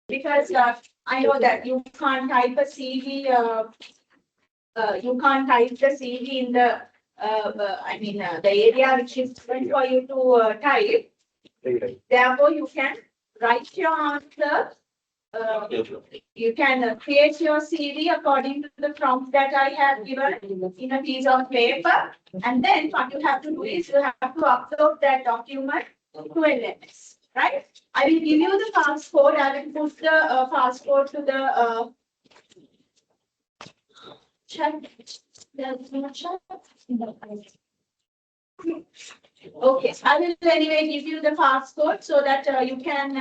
because I know that you can't type a CV. You can't type the CV in the the area which is meant for you to type. Therefore, you can write your answer. You can create your CV according to the prompt that I have given in a piece of paper. And then what you have to do is you have to upload that document to LMS, right? I will give you the passcode. I will put the passcode to the chat. Okay, I will anyway give you the passcode so that you can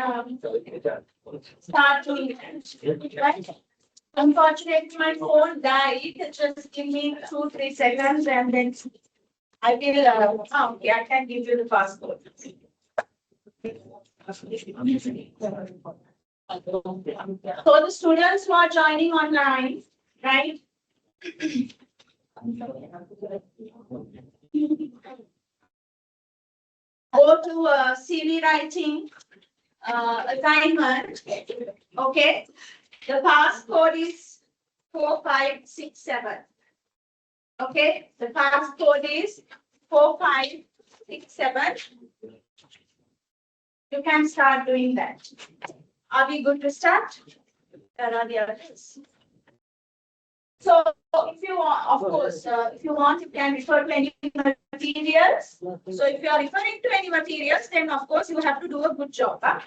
start doing it. Right? Unfortunately, my phone died. Just give me 2-3 seconds and then I will. Okay, I can give you the passcode. So the students who are joining online, right? Go to CV writing assignment. Okay. The passcode is 4567. Okay. The passcode is 4567. You can start doing that. Are we good to start? There are the others. So, if you want, of course, if you want, you can refer to any materials. So, if you are referring to any materials, then of course you have to do a good job. Huh?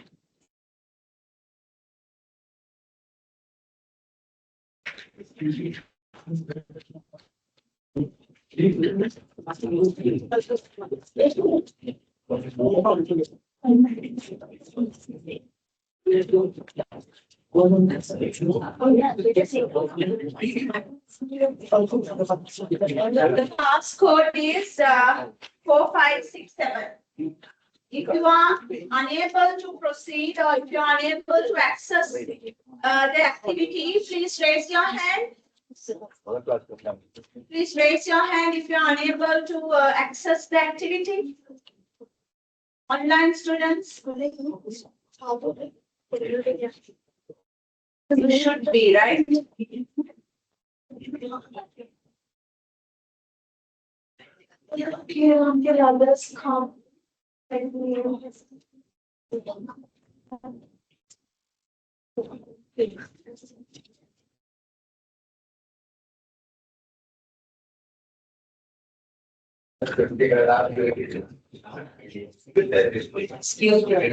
The passcode is 4567. If you are unable to proceed or if you are unable to access the activity, please raise your hand. Please raise your hand if you are unable to access the activity. Online students. You should be, right? Until others come. Excuse me.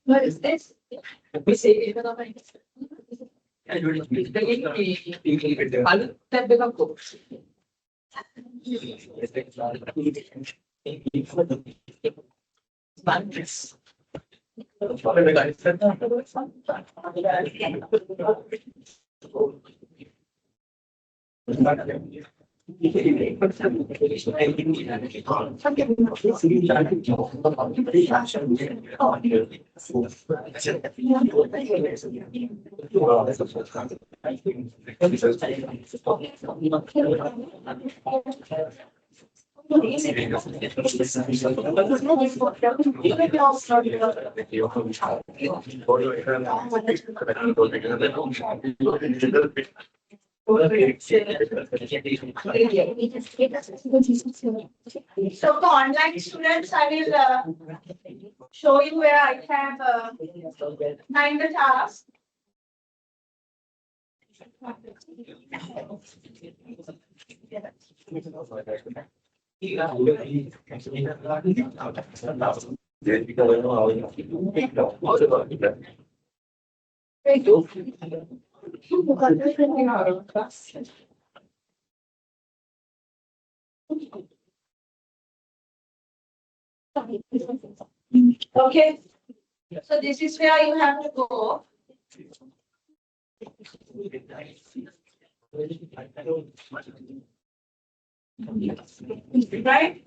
What is this? We say So for online students, I will show you where I have nine the task. Okay, so this is where you have to go. Right?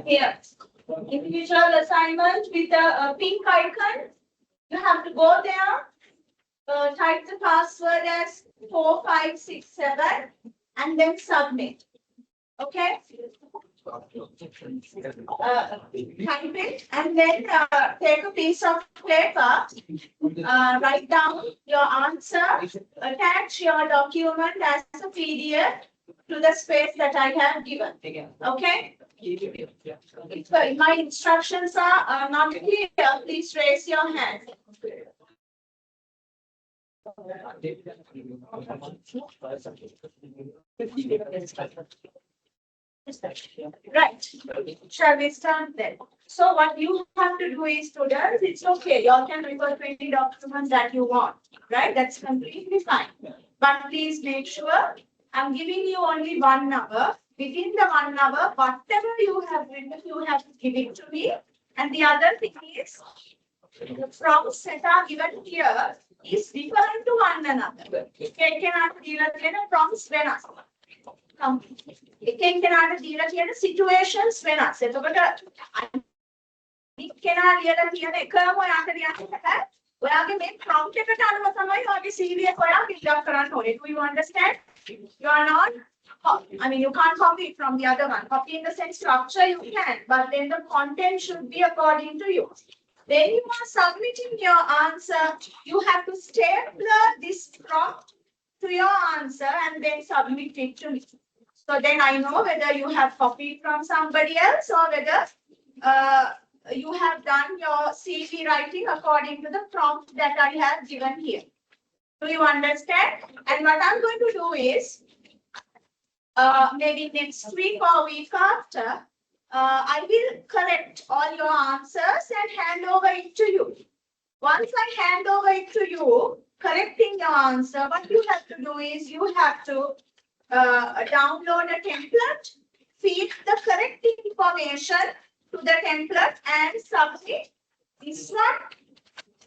Here. Individual assignment with a pink icon. You have to go there, type the password as 4567 and then submit. Okay? Type it and then take a piece of paper, write down your answer, attach your document as a PDF to the space that I have given. Okay? If my instructions are not clear, please raise your hand. Right. Shall we start then? So what you have to do is, students, it's okay. You all can refer to any documents that you want. Right? That's completely fine. But please make sure I'm giving you only 1 hour. Within the 1 hour, whatever you have written, you have to give it to me. And the other thing is, the prompts that are given here is different to one another. Prompts වෙනස්. එකෙන් කෙනාට දීලා තියෙන situations වෙනස්. එතකොට අනිත් කෙනා ලියලා තියෙන එකම ඔයාට ලියන්න බෑ. ඔයාගේ මේ prompt එකට අනුව තමයි ඔයාගේ CV එක ඔයා fill up කරන්න ඕනේ. Do you understand? You are not, I mean, you can't copy it from the other one. Copy in the sense structure you can, but then the content should be according to you. When you are submitting your answer, you have to stapler this prompt to your answer and then submit it to me. So then I know whether you have copied from somebody else or whether you have done your CV writing according to the prompt that I have given here. Do you understand? And what I'm going to do is, maybe next week or week after, I will correct all your answers and hand over it to you. Once I hand over it to you, correcting your answer, what you have to do is you have to download a template, feed the correct information to the template and submit this one,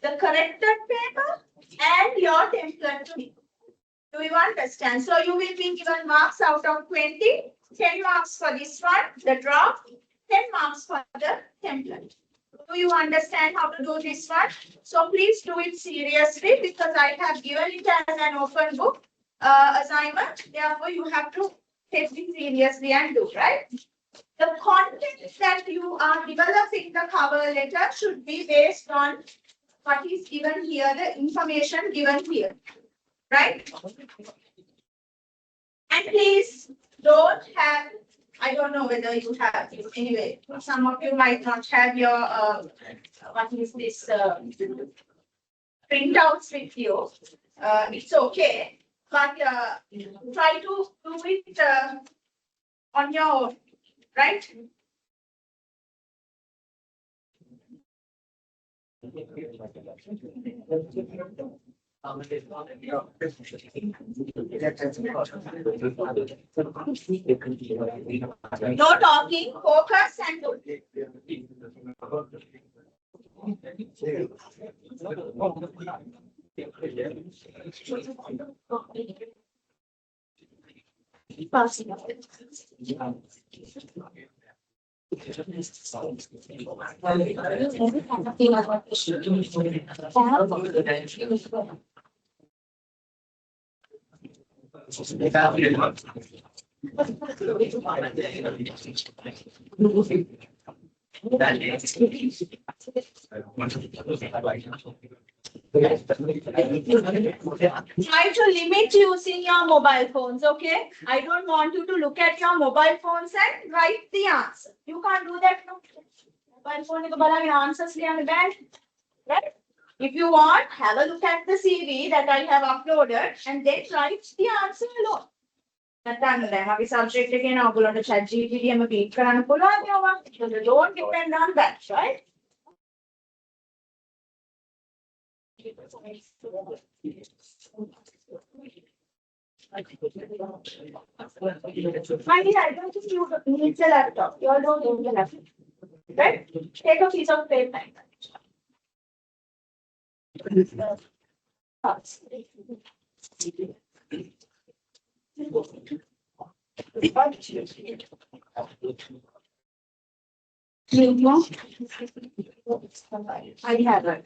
the corrected paper and your template to me. Do you understand? So you will be given marks out of 20, 10 marks for this one, the draft, 10 marks for the template. Do you understand how to do this one? So please do it seriously because I have given it as an open book assignment. Therefore, you have to take it seriously and do, right? The content that you are developing the cover letter should be based on what is given here, the information given here, right? And please don't have, I don't know whether you have, anyway, some of you might not have your, what is this, printouts with you. It's okay, but try to do it on your own, right? No talking, focus and do. Try to limit using your mobile phones, okay? I don't want you to look at your mobile phones and write the answer. You can't do that. No? Mobile phone answers right? If you want, have a look at the CV that I have uploaded and then write the answer alone. That's subject again. I'm going to chat GPT. I'm going to don't depend on that, right? Finally, I don't think you need the laptop. You all don't need the laptop. Right? Take a piece of paper. I have it.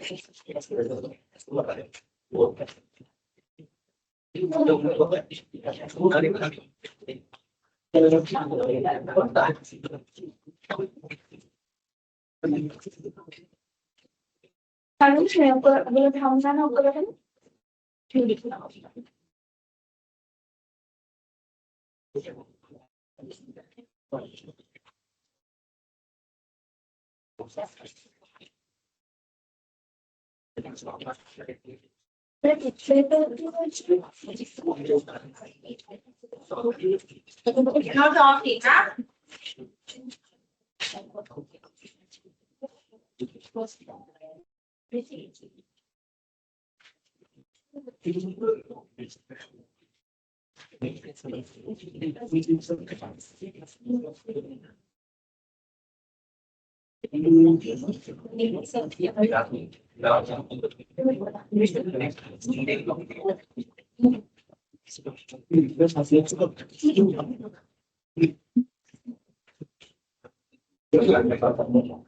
Not talking, huh?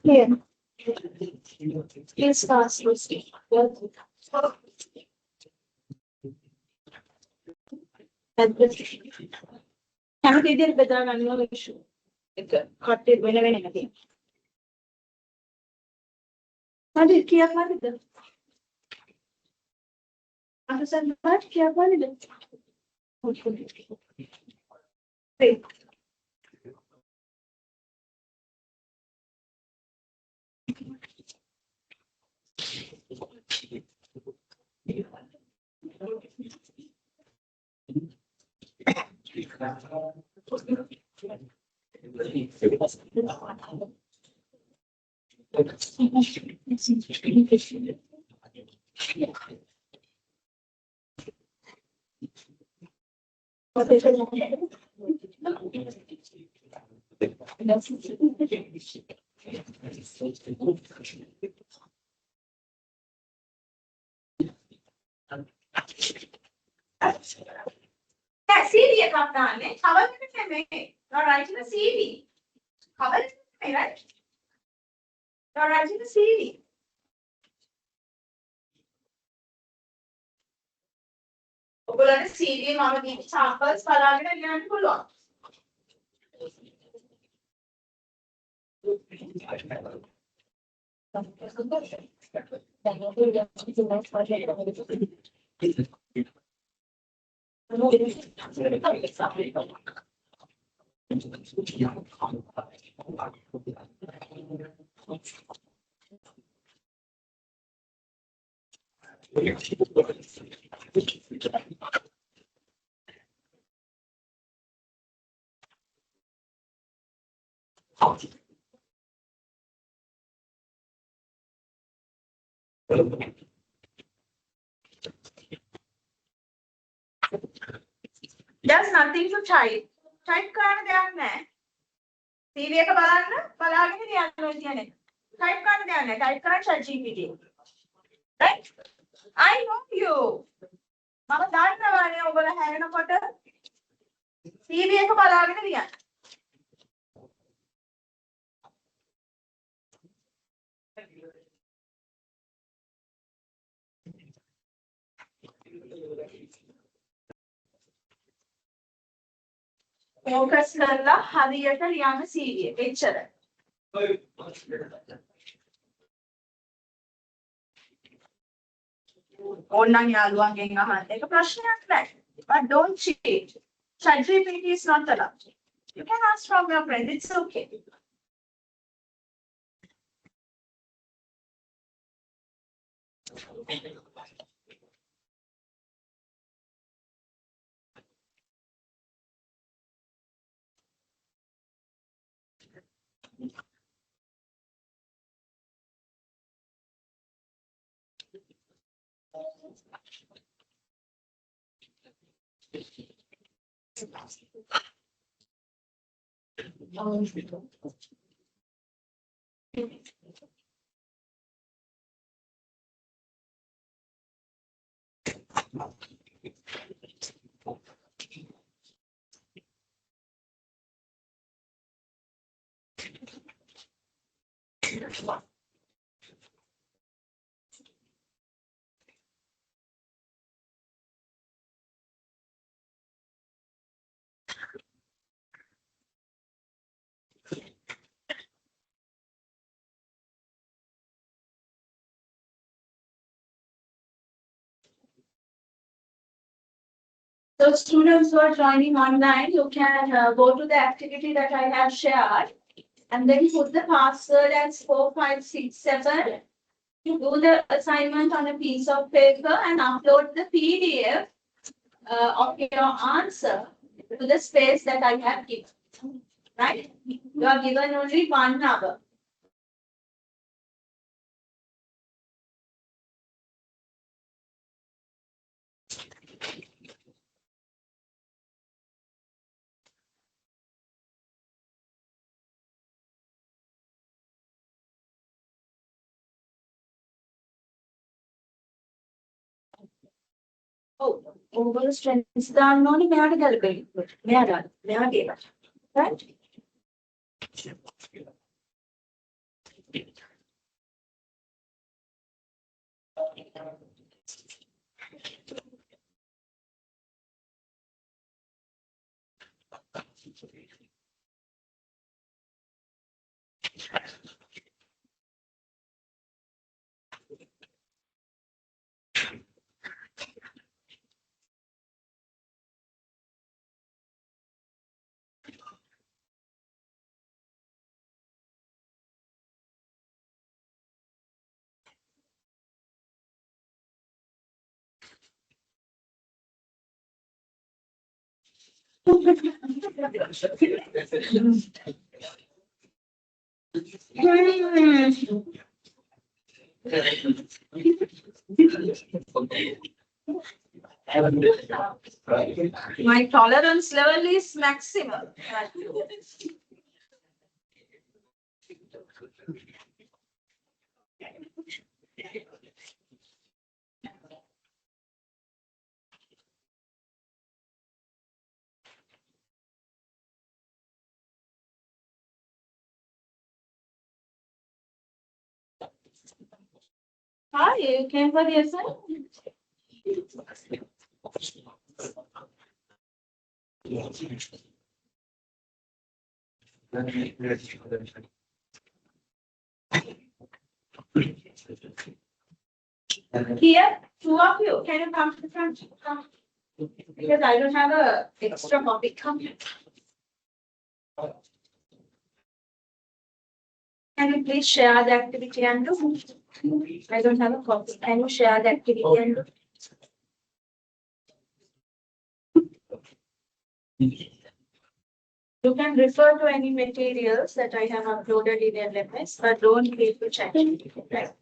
Yeah. It's fast. කැමති විදිහට බෙදා ගන්නවා issue එක කට්ටේ වෙන වෙන නැති. හරි කියක් වලිද? අහසන් පාට කියක් වලිද? CV එකක් දාන්නේ cover එකට නෙමෙයි. You're writing a CV. Cover එකට නෙමෙයි, right? You're writing a CV. ඔයගොල්ලන්ට CV මම දීපු samples බලාගෙන ලියන්න පුළුවන්. There's nothing to type. Type කරන්න දෙයක් නැහැ. CV එක බලාගෙන ලියන්න ඕනේ කියන්නේ. Type කරන්න දෙයක් නැහැ. Type කරන්න ChatGPT. Right? I know you. මම දන්නවනේ ඔයගොල්ලෝ හැරෙනකොට CV එක බලාගෙන ලියන්න. Focus කරලා හරියට ලියන්න CV එක. එච්චරයි. ඕනනම් යාළුවන්ගෙන් අහන්න. ඒක ප්‍රශ්නයක් නෑ. But don't cheat. ChatGPT is not allowed. You can ask from your friend. It's okay. So students who are joining online, you can go to the activity that I have shared and then put the password as 4567. You do the assignment on a piece of paper and upload the PDF of your answer to the space that I have given. Right? You are given only 1 hour. Oh, over strengths දාන්න ඕනේ මෙයාට ගැලපෙයි. මෙයාට ඒවට. Right? My tolerance level is maximum. Hi, you came for the assignment? Here, 2 of you, can you come to the front? Come. Because I don't have a extra copy. Come here. Can you please share the activity and do? I don't have a copy. Can you share the activity and do? You can refer to any materials that I have uploaded in LMS, but don't need to check. Right?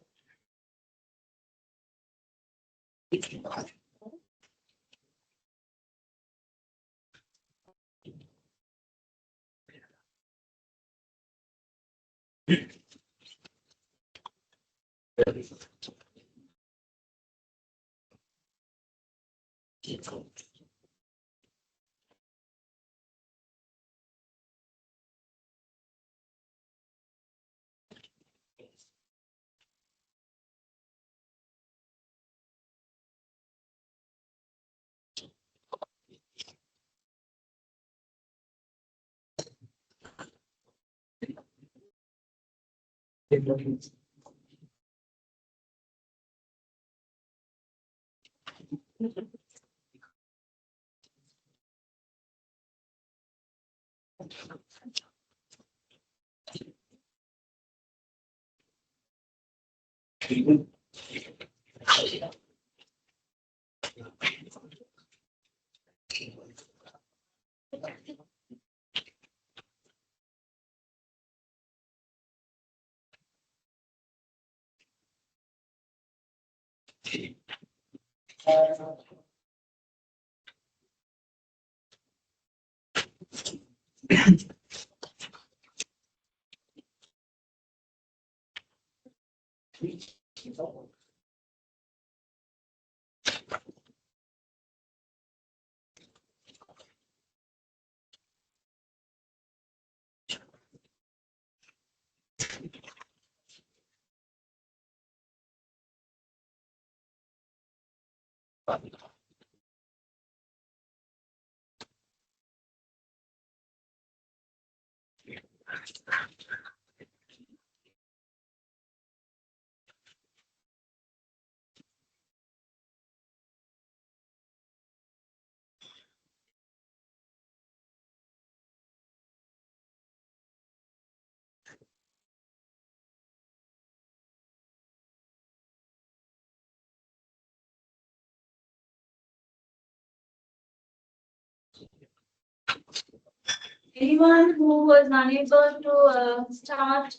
Anyone who was unable to start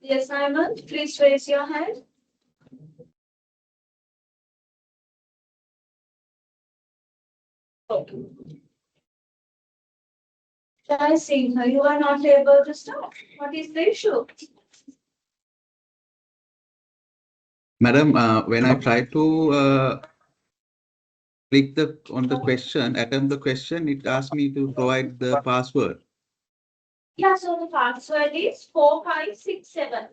the assignment, please raise your hand. Okay. Jai Singh, you are not able to start. What is the issue? Madam, when I try to click on the question, attempt the question, it asks me to provide the password. Yeah, so the password is 4567.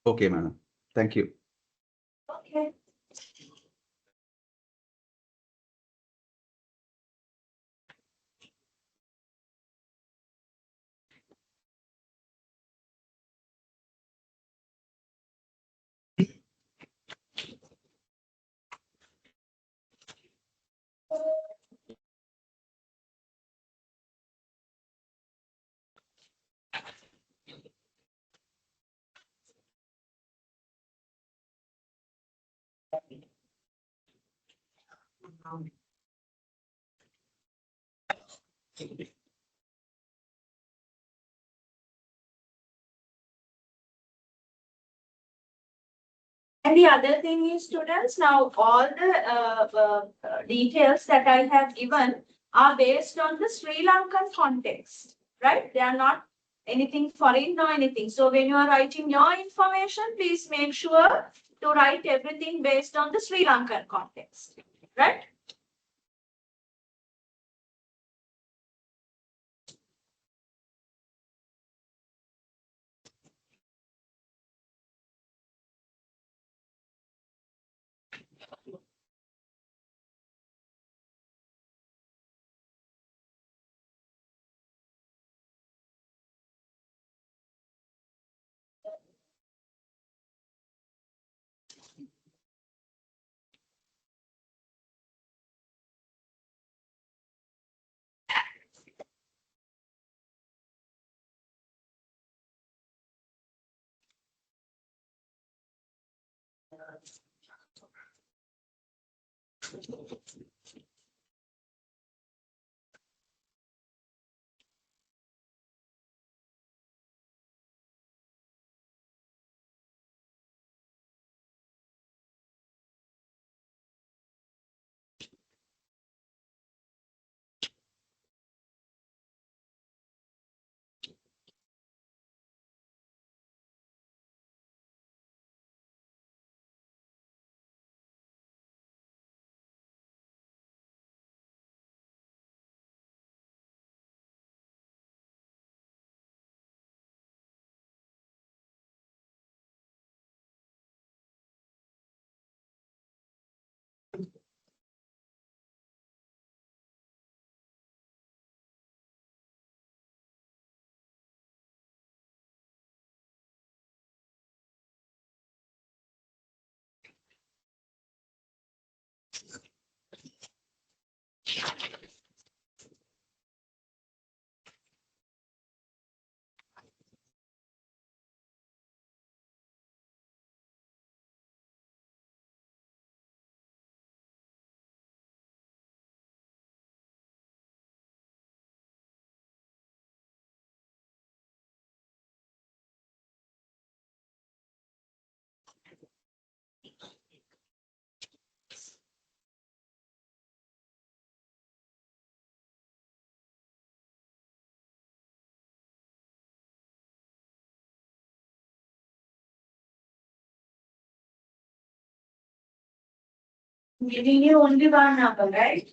Okay, madam. Thank you. Okay. And the other thing is, students, now all the details that I have given are based on the Sri Lankan context, right? They are not anything foreign or anything. So when you are writing your information, please make sure to write everything based on the Sri Lankan context, right? Giving you only one number, right?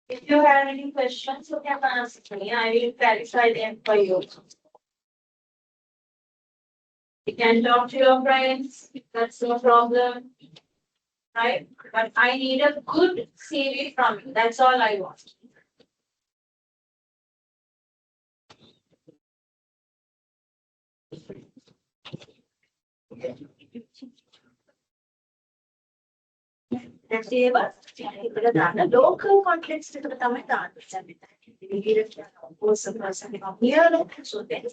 If you have any questions, you can ask me. I will clarify them for you. You can talk to your friends. That's no problem. Right? But I need a good CV from you. That's all I want. Local context එකට තමයි දාන්න. So then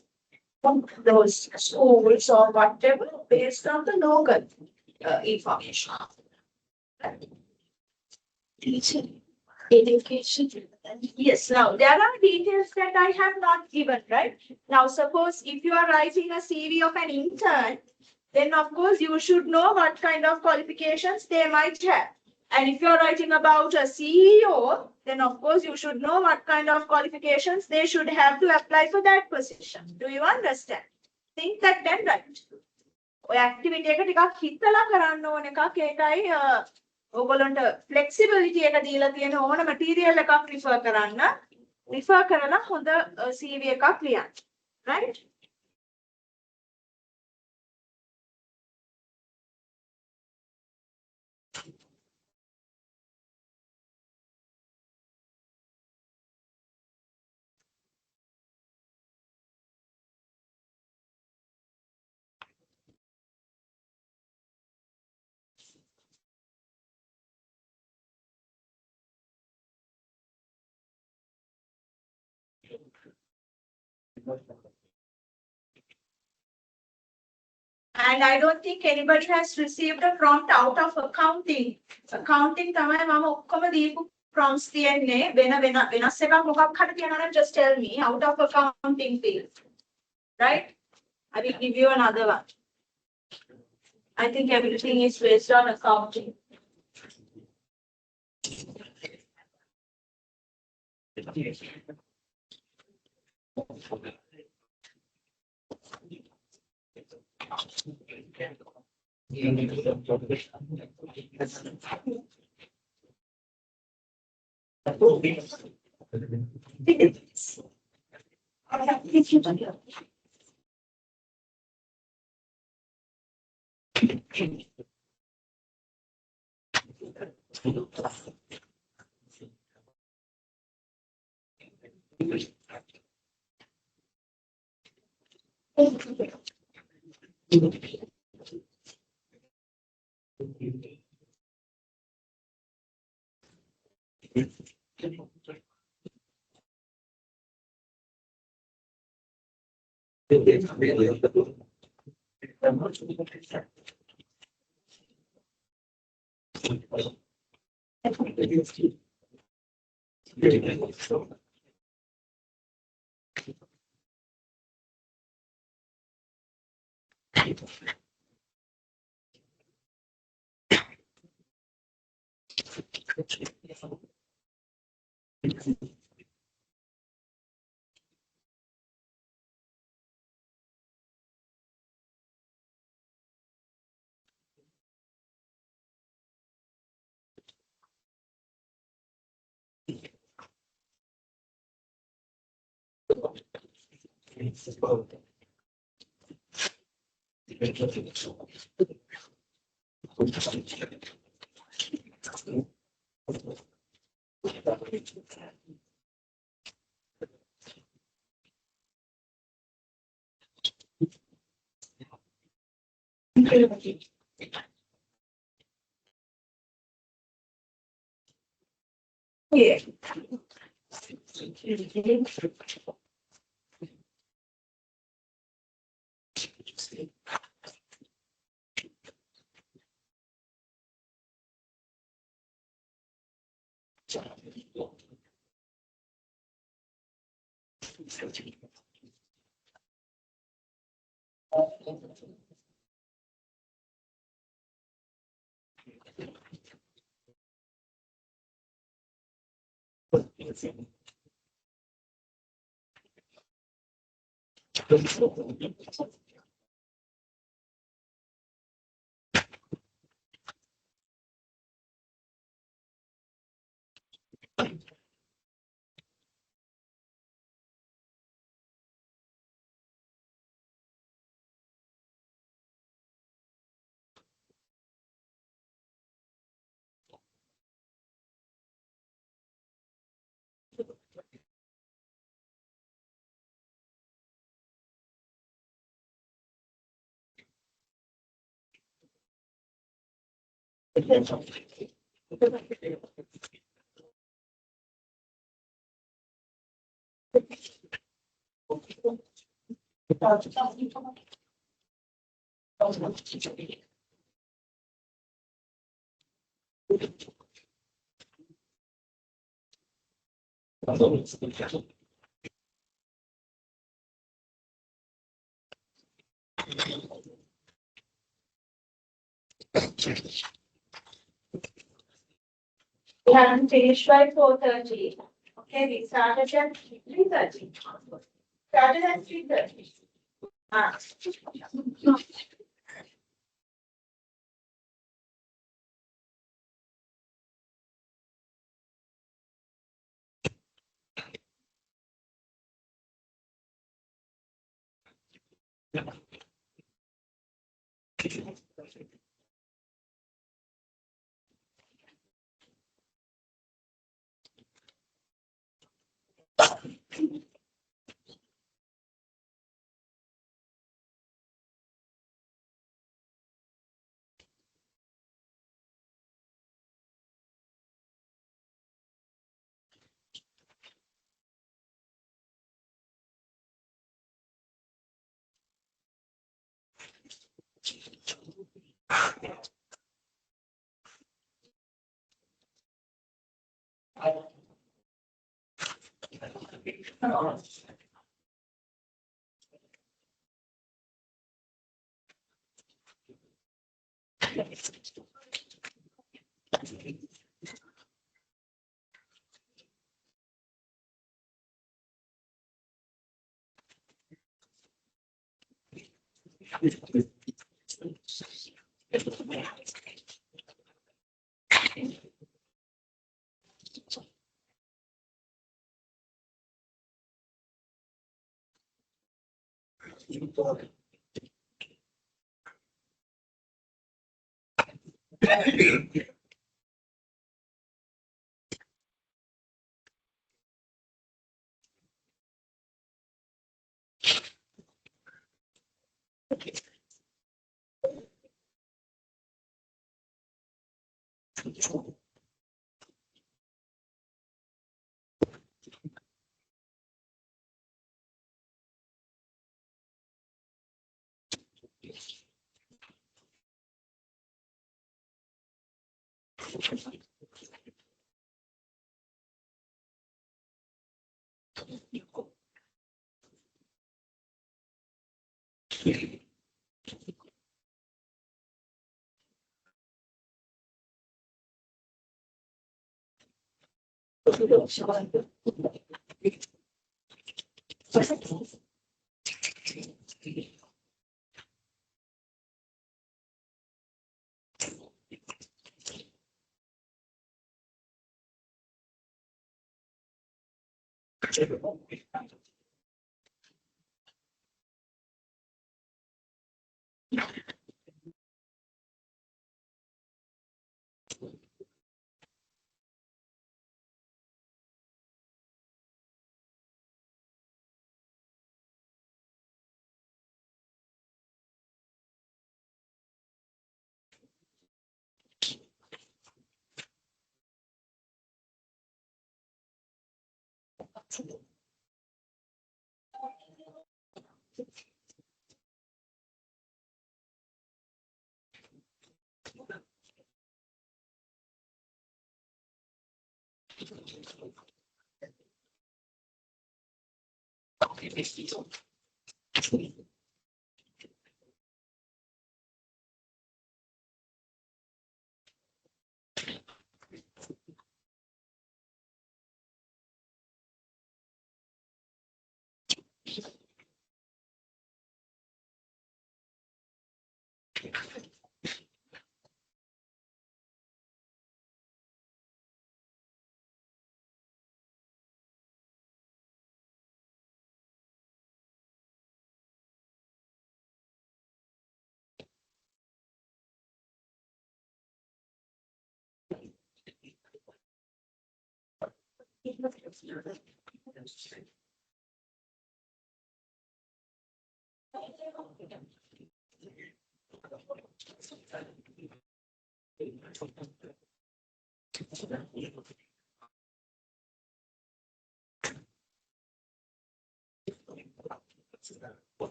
those schools or whatever based on the local information. Education. Yes, now there are details that I have not given, right? Now, suppose if you are writing a CV of an intern, then of course you should know what kind of qualifications they might have. And if you are writing about a CEO, then of course you should know what kind of qualifications they should have to apply for that position. Do you understand? Think that then, right? ඔය activity එක ටිකක් හිතලා කරන්න ඕන එකක් ඒකයි ඔයගොල්ලන්ට flexibility එක දීලා තියෙන ඕන material එකක් refer කරන්න refer කරලා හොඳ CV එකක් ලියන්න. Right? And I don't think anybody has received a prompt out of accounting. Accounting තමයි මම ඔක්කොම දීපු prompts තියන්නේ වෙනස් එකක් මොකක් හරි තියෙනවා නම් just tell me out of accounting field. Right? I will give you another one. I think everything is based on accounting. Yeah. We haven't finished by 4:30. Okay, we started at 3:30. Started at 3:30. Ah.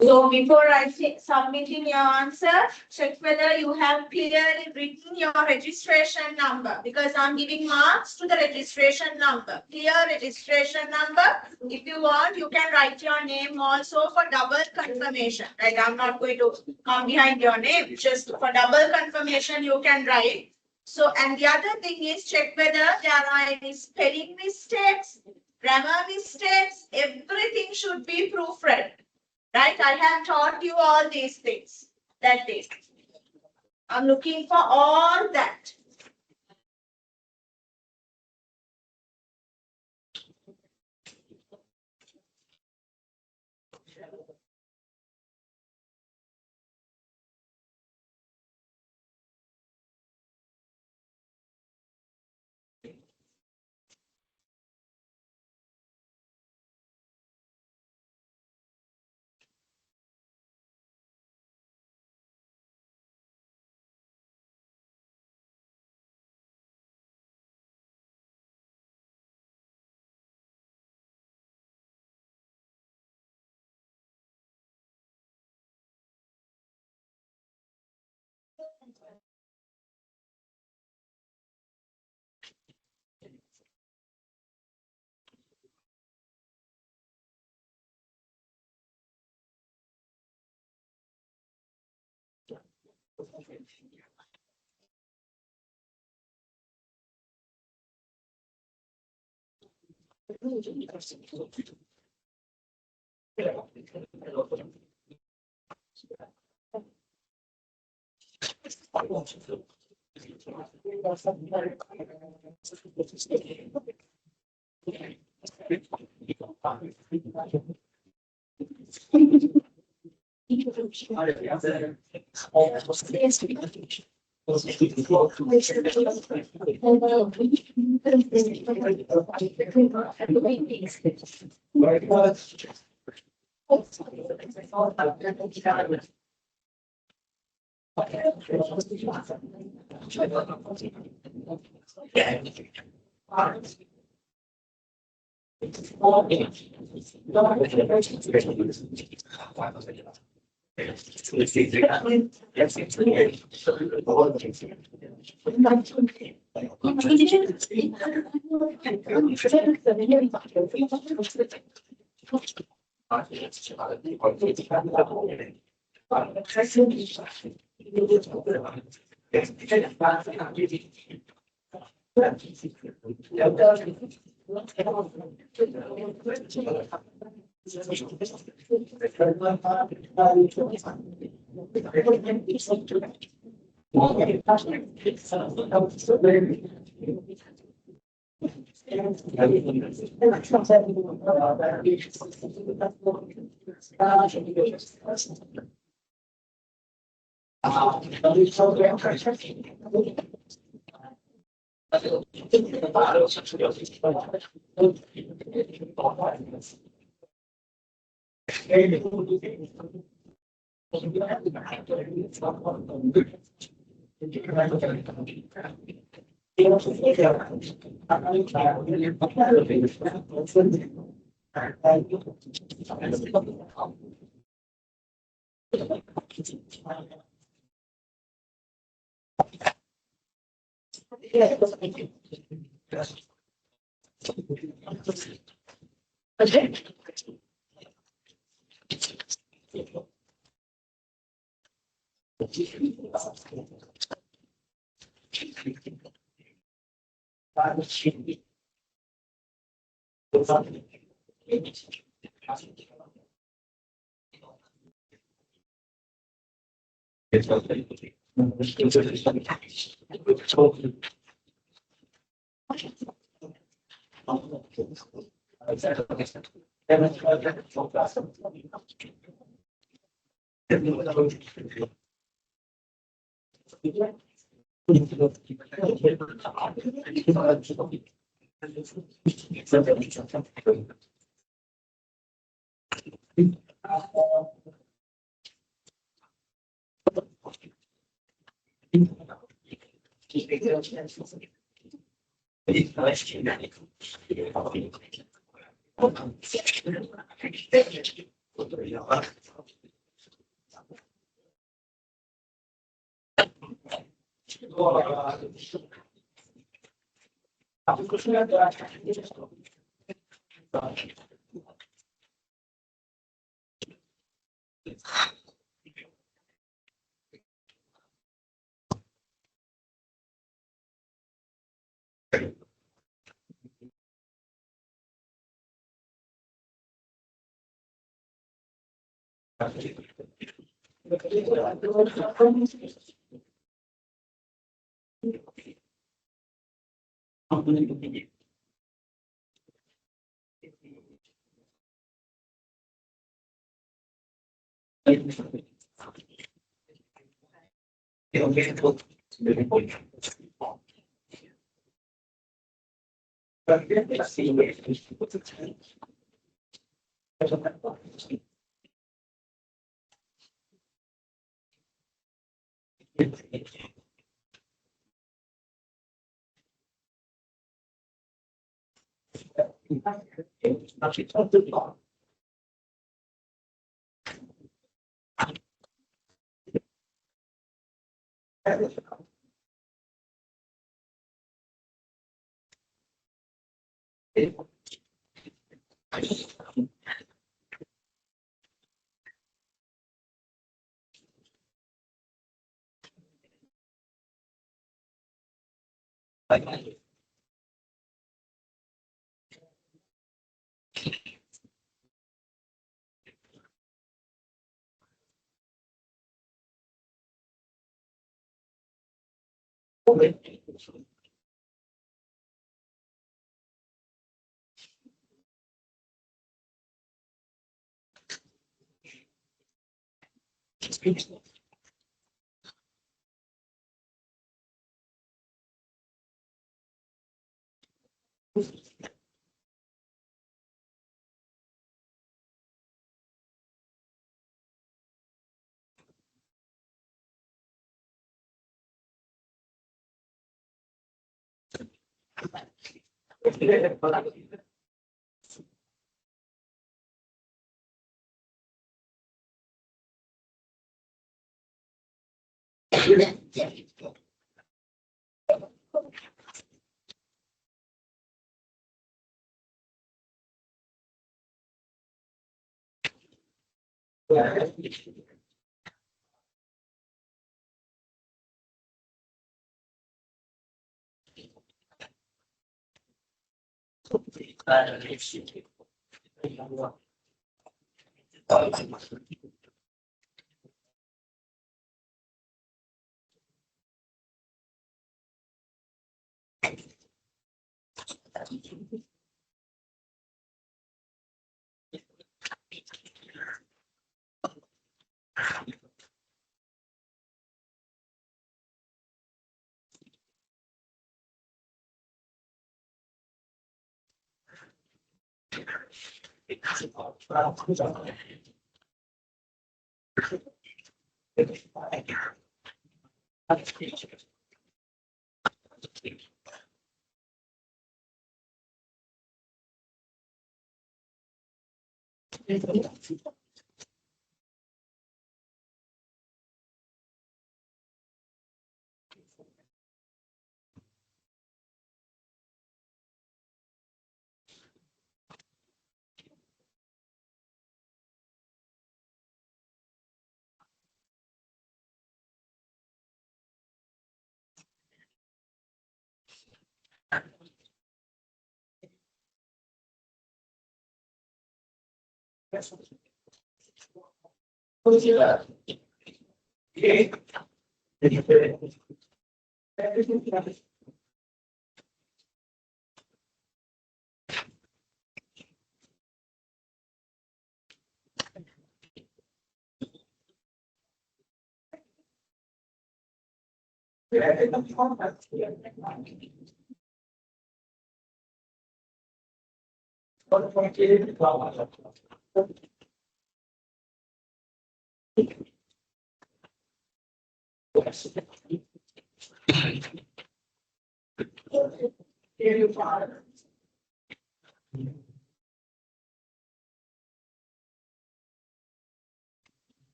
So before I submitting your answer, check whether you have clearly written your registration number, because I'm giving marks to the registration number. Clear registration number. If you want, you can write your name also for double confirmation. Right? I'm not going to come behind your name. Just for double confirmation, you can write. So, and the other thing is check whether there are any spelling mistakes, grammar mistakes, everything should be proofread. Right? I have taught you all these things that day. I'm looking for all that.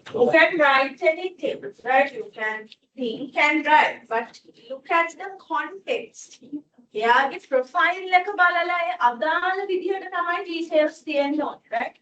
You can write anything, right? You can think and write, but look at the context. එයාගේ profile එක බලලා ඒ අදාළ විදිහට තමයි details තියෙන්න ඕනේ, right?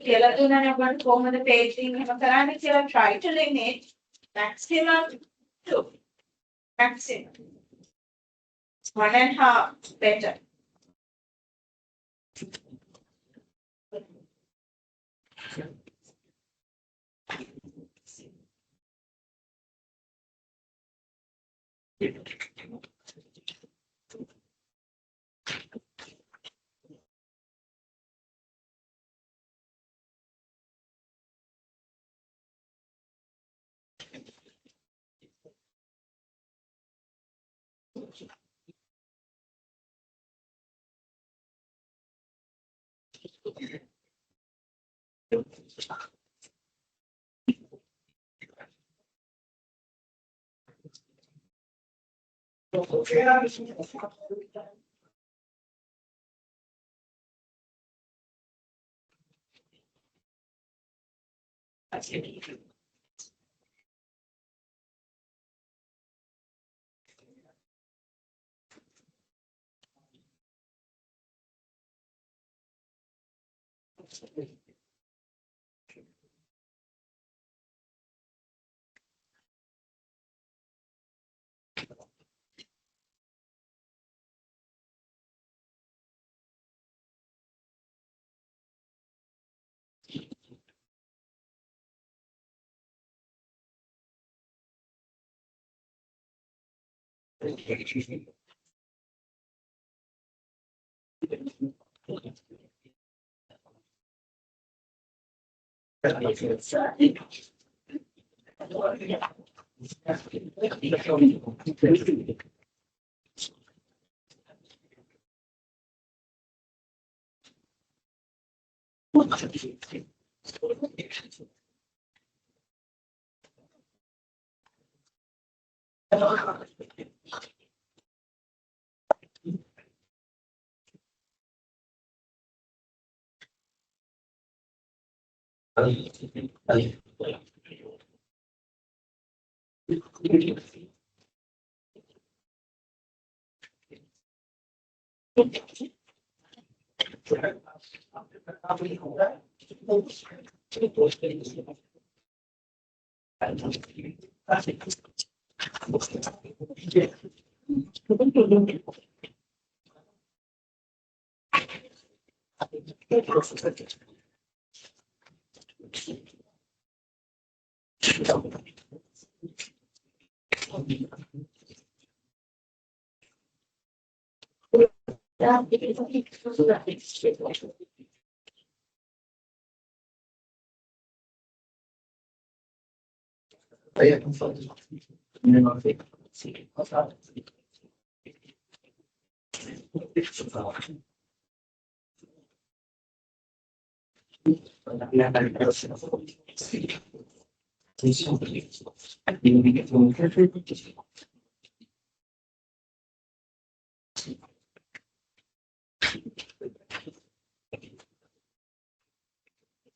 කියලා දුන්නානේ ඔයගොල්ලෝ කොහොමද paging එහෙම කරන්නේ කියලා try to limit maximum to maximum 1.5 better.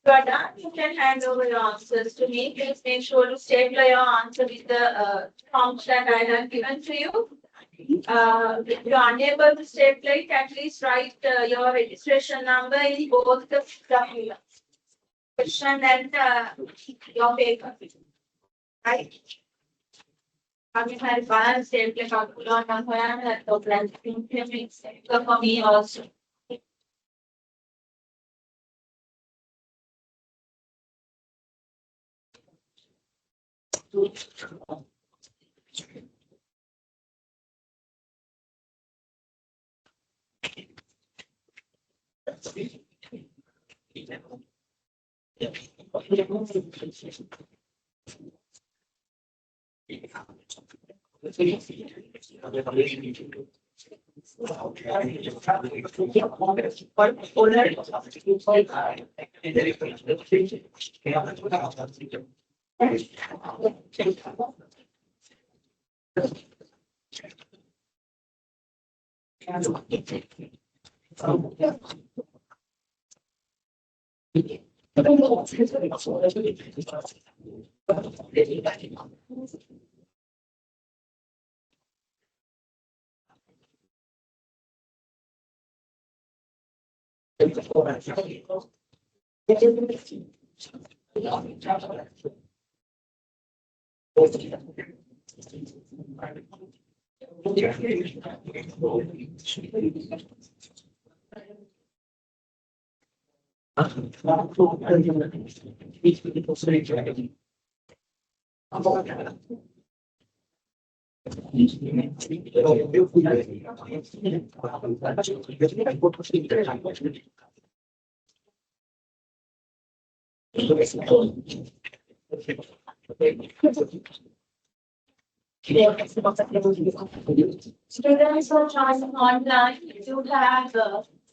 You are done, you can hand over your answers to me. Please make sure to staple your answer with the prompts that I have given to you. If you are unable to staple it, at least write your registration number in both the question and your paper. Right? I had balance staple calculation and the plan for me also. Students are joining online. If you have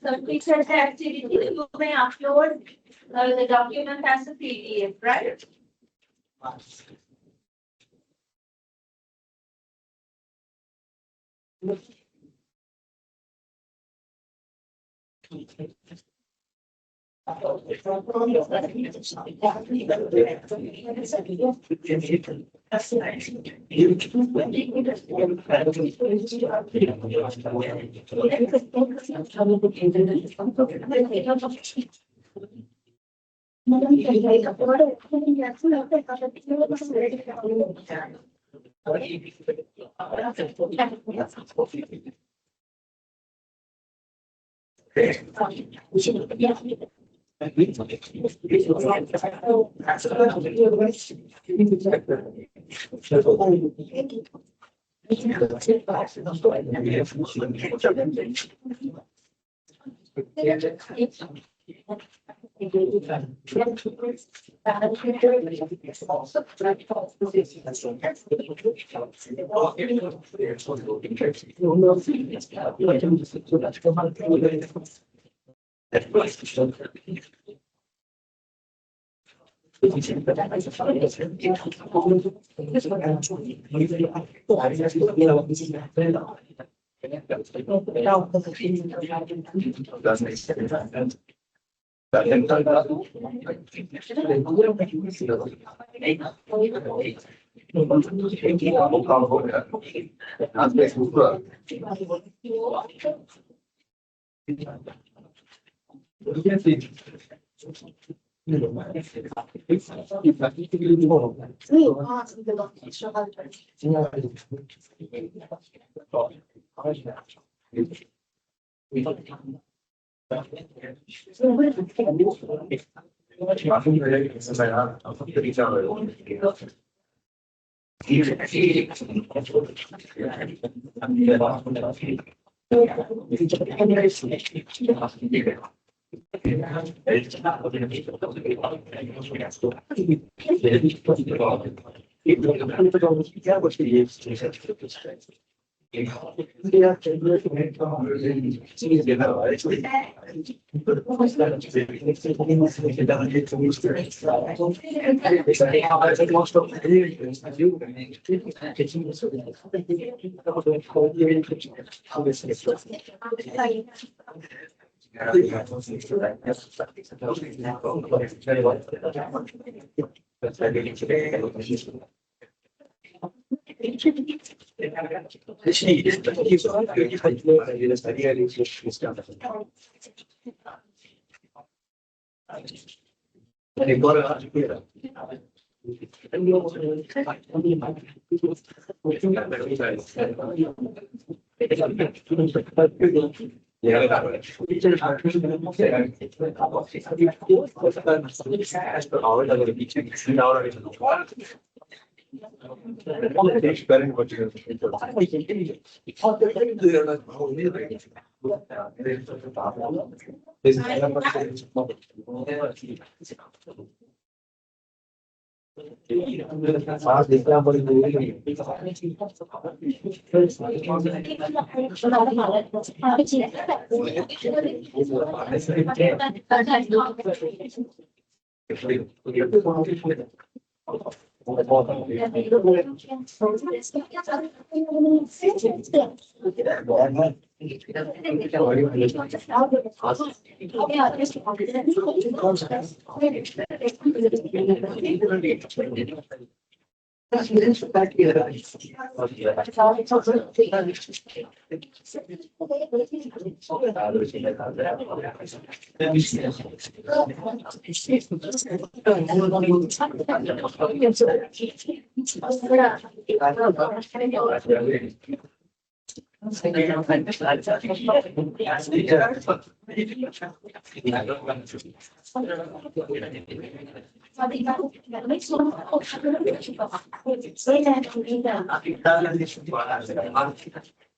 completed the activity, you may upload the document as a PDF, right?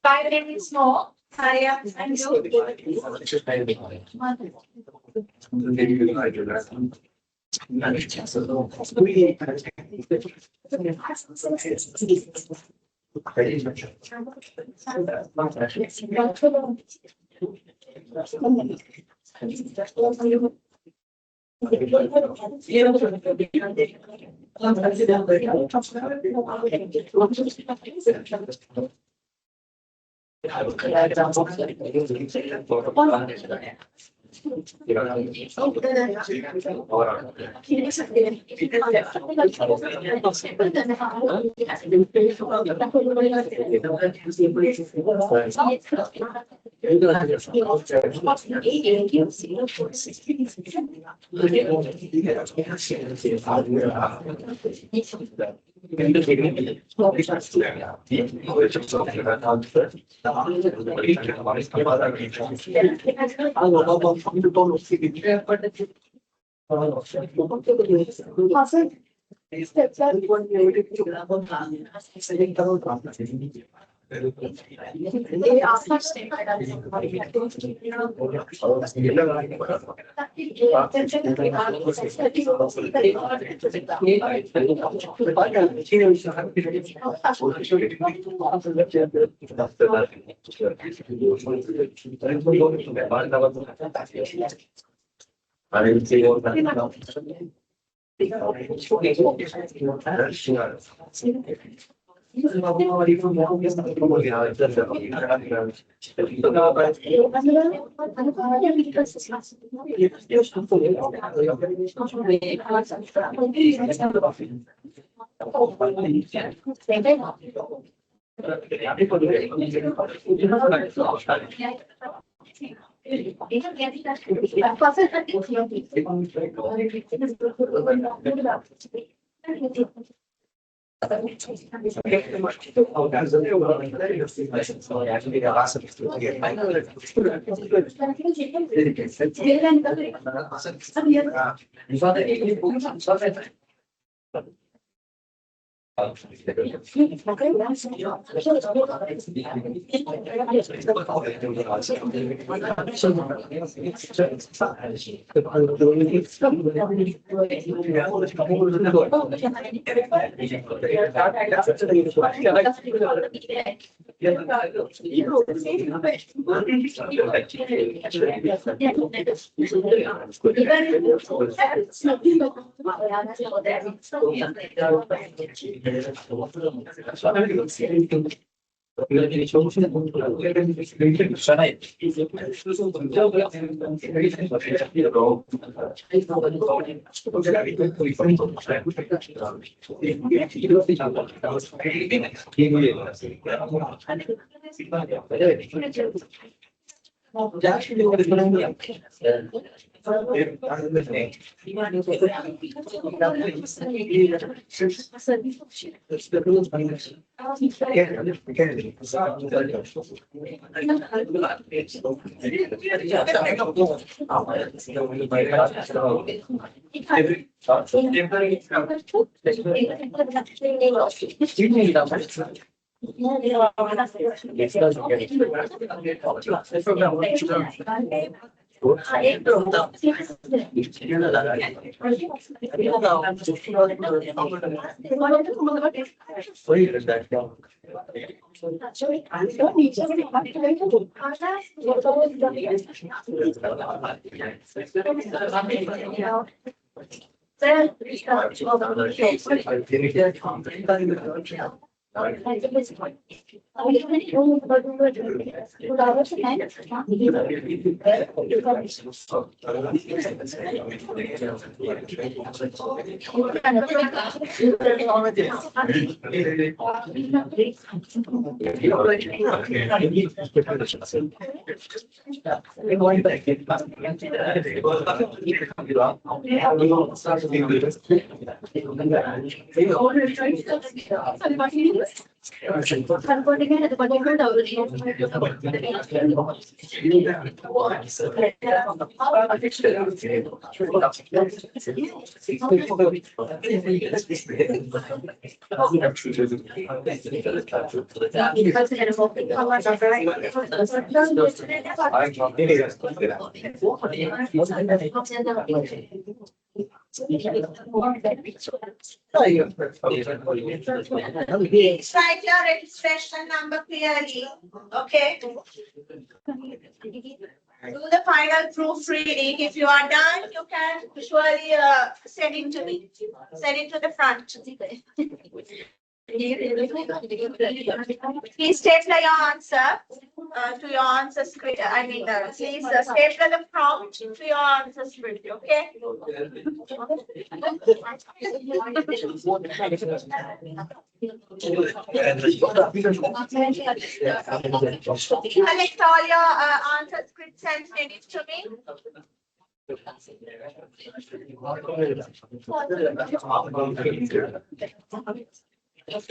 5 minutes more. Hurry up and Write your registration number clearly, okay? Do the final proofreading. If you are done, you can surely send it to me. Send it to the front. Please staple your answer to your answer script. I mean, please staple the prompt to your answer script, okay? Collect all your answer scripts and send it to me. Count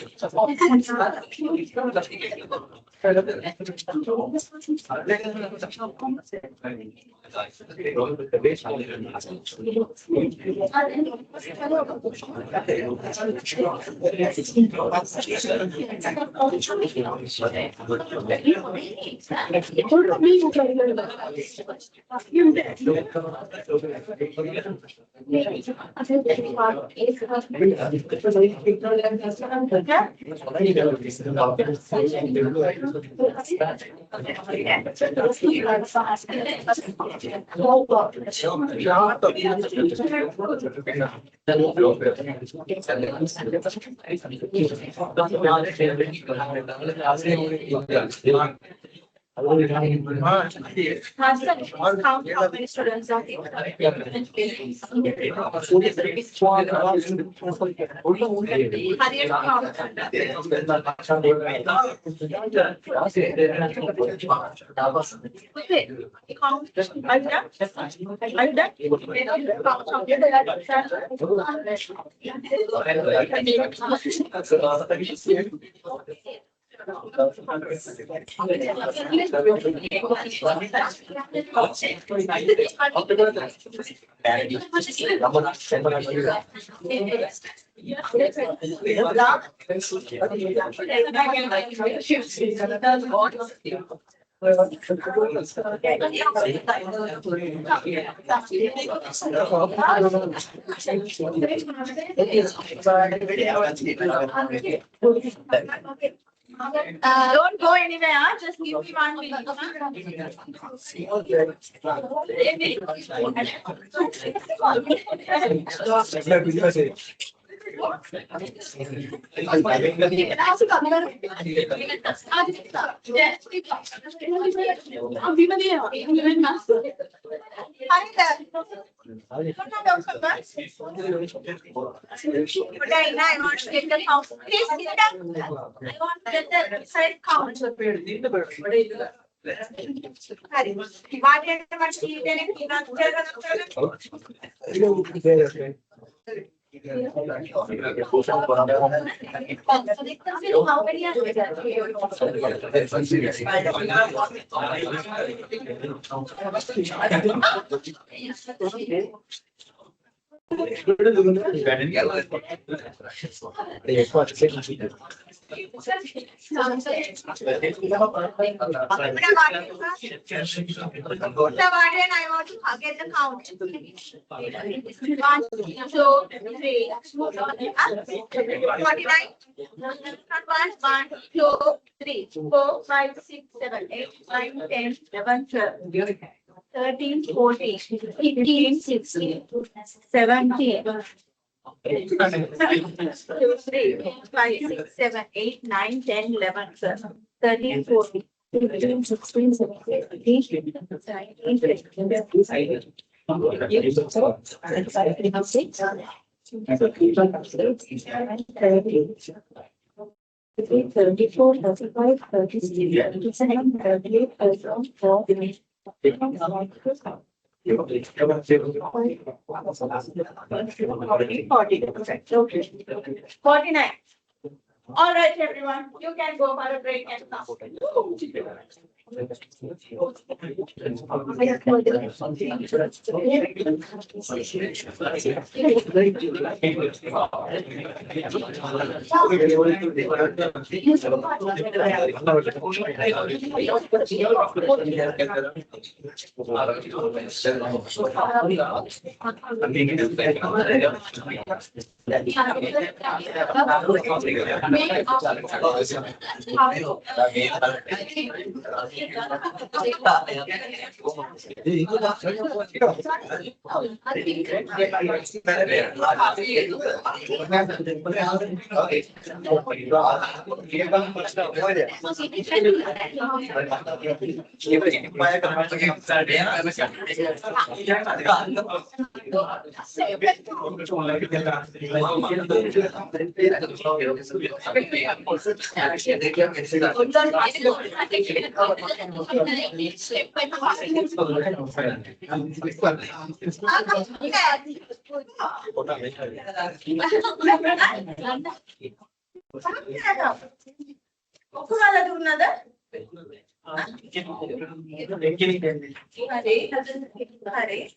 how many students are there. Don't go anywhere, just give me 1 minute. I want to get the count. Please sit down. I want to get the side count. How many are I want to get the count. 1, 2, 3, 49. 1, 2, 3, 4, 5, 6, 7, 8, 9, 10, 11, 12, 13, 14, 15, 16, 17. 2, 3, 4, 5, 6, 7, 8, 9, 10, 11, 12, 13, 14, 15, 16, 17, 18, 19, 34, 35, 36, 37, 38, 39, 49. All right, everyone, you can go for a break and come. ඔක්කොමලා දුන්නද? හරි.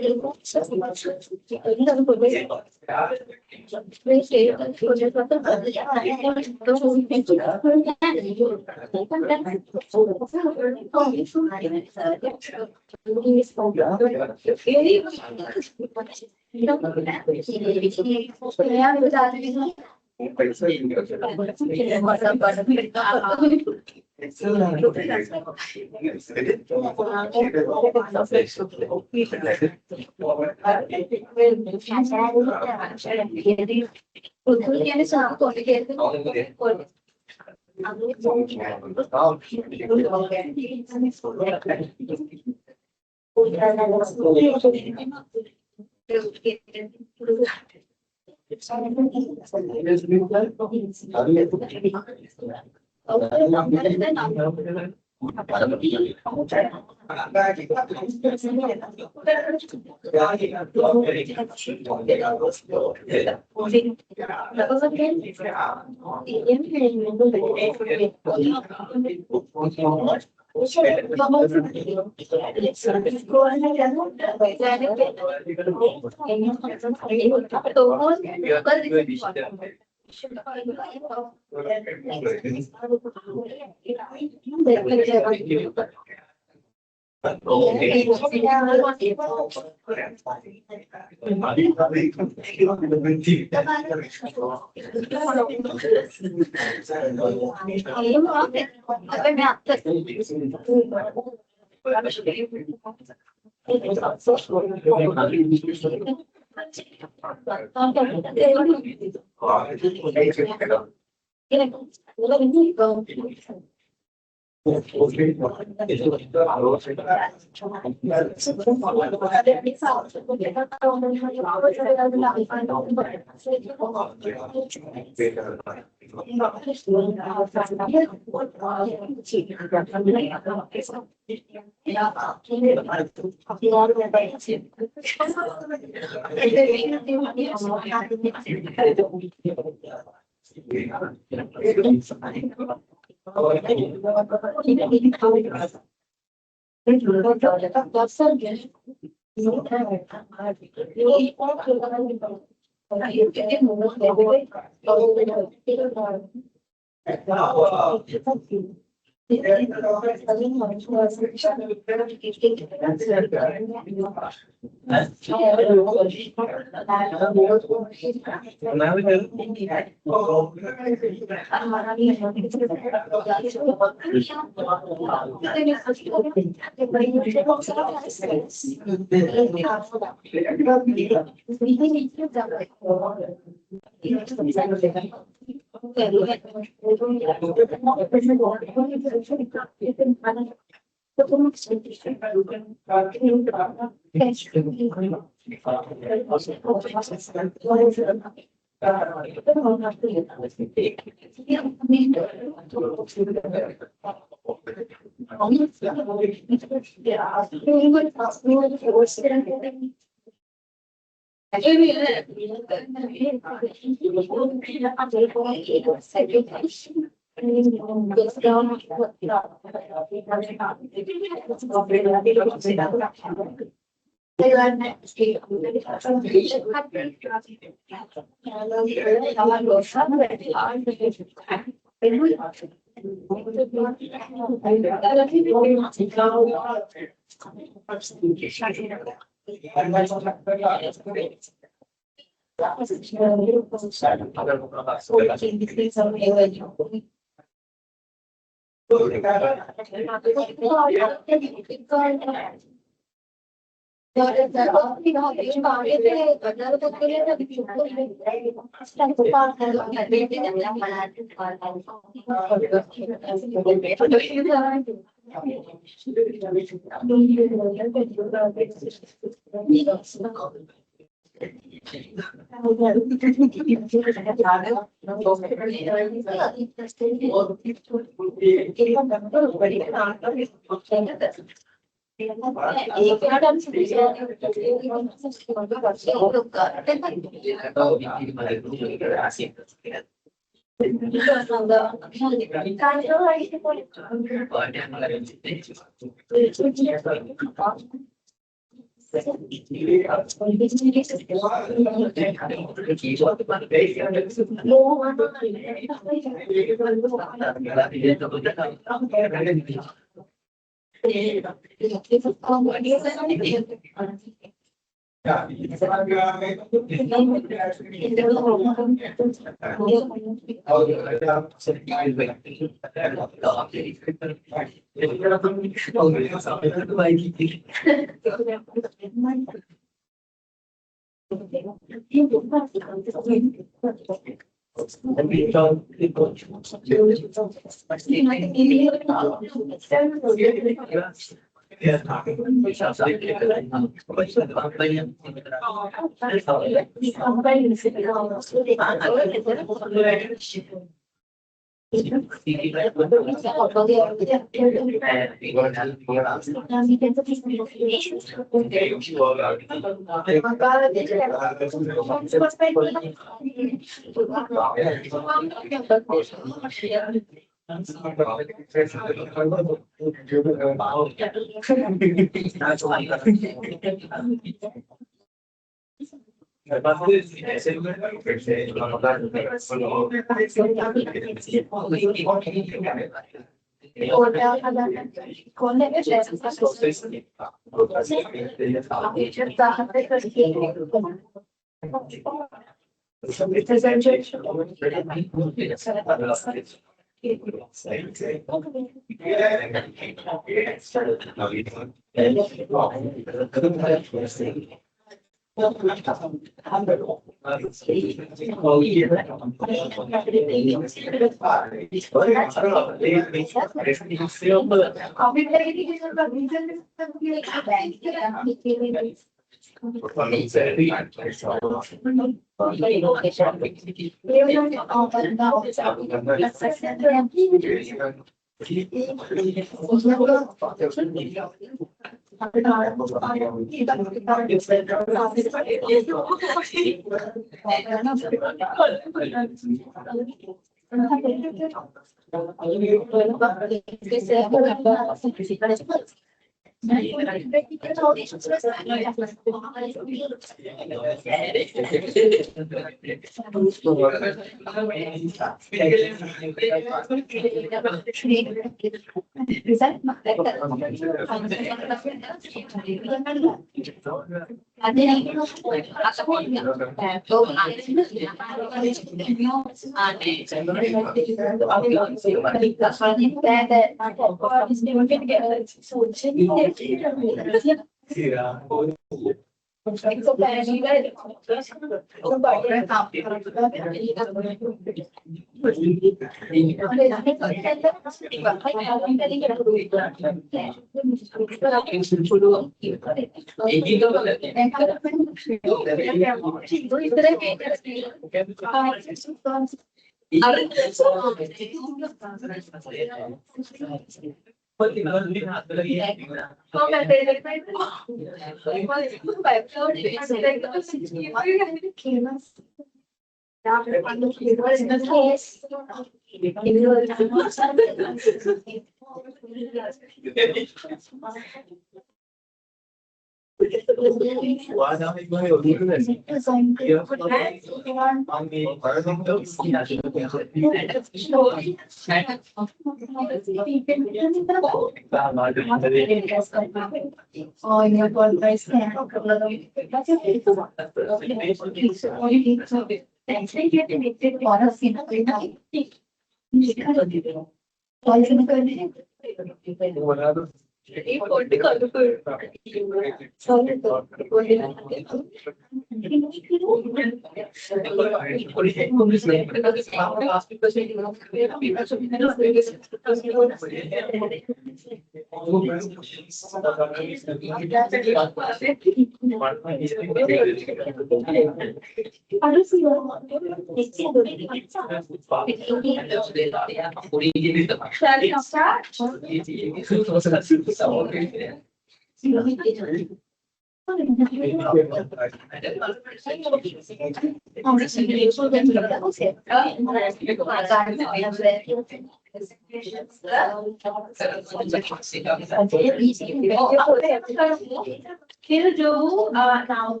He'll do now.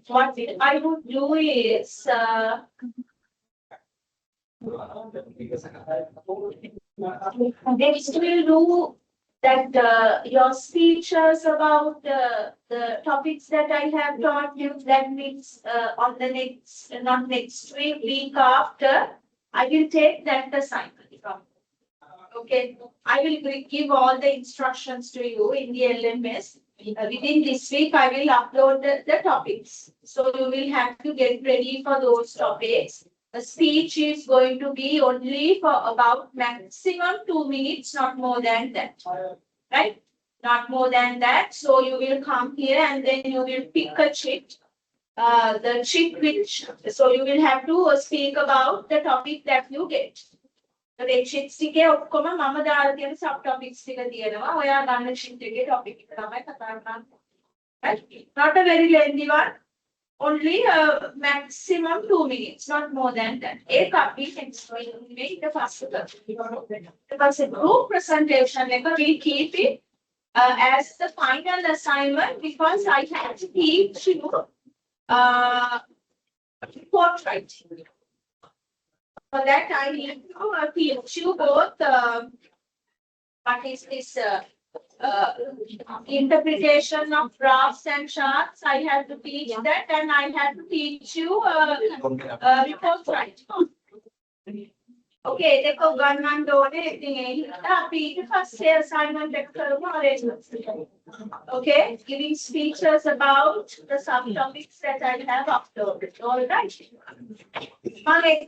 What I would do is next we'll do that your speeches about the topics that I have taught you. That means on the next, not next week, week after, I will take that assignment from. Okay, I will give all the instructions to you in the LMS. Within this week, I will upload the topics. So you will have to get ready for those topics. The speech is going to be only for about maximum 2 minutes, not more than that. Right? Not more than that. So you will come here and then you will pick a cheat. The cheat which, so you will have to speak about the topic that you get. The sheets එකේ ඔක්කොම මම දාලා තියෙන sub topics ටික තියෙනවා. ඔයා ගන්න sheet එකේ topic එක තමයි කතා කරන්නේ. Right? Not a very lengthy one. Only maximum 2 minutes, not more than that. एक අපි next week the first the group presentation එක we keep it as the final assignment because I have to teach you report writing. For that, I need to teach you both what is this interpretation of graphs and charts. I have to teach that, and I have to teach you report writing. Okay, देखो गणना दोने इतने අපි first assignment එක කරමු arrangements. Okay, giving speeches about the subtopics that I have uploaded. All right. මම එක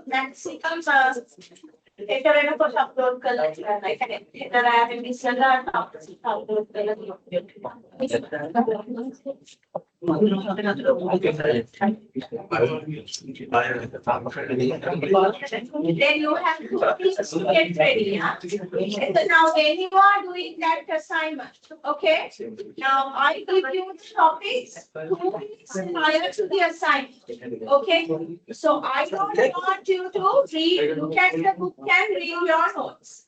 maximum එක වෙනකොට upload කරලා ඉවරයි. ඒ කියන්නේ ඒතරාවෙන් ඉස්සෙල්ලා upload කරලා Then you have to please get ready. Huh? So now when you are doing that assignment, okay? Now I give you the topics 2 weeks prior to the assignment. Okay? So I don't want you to read, look at the book and read your notes.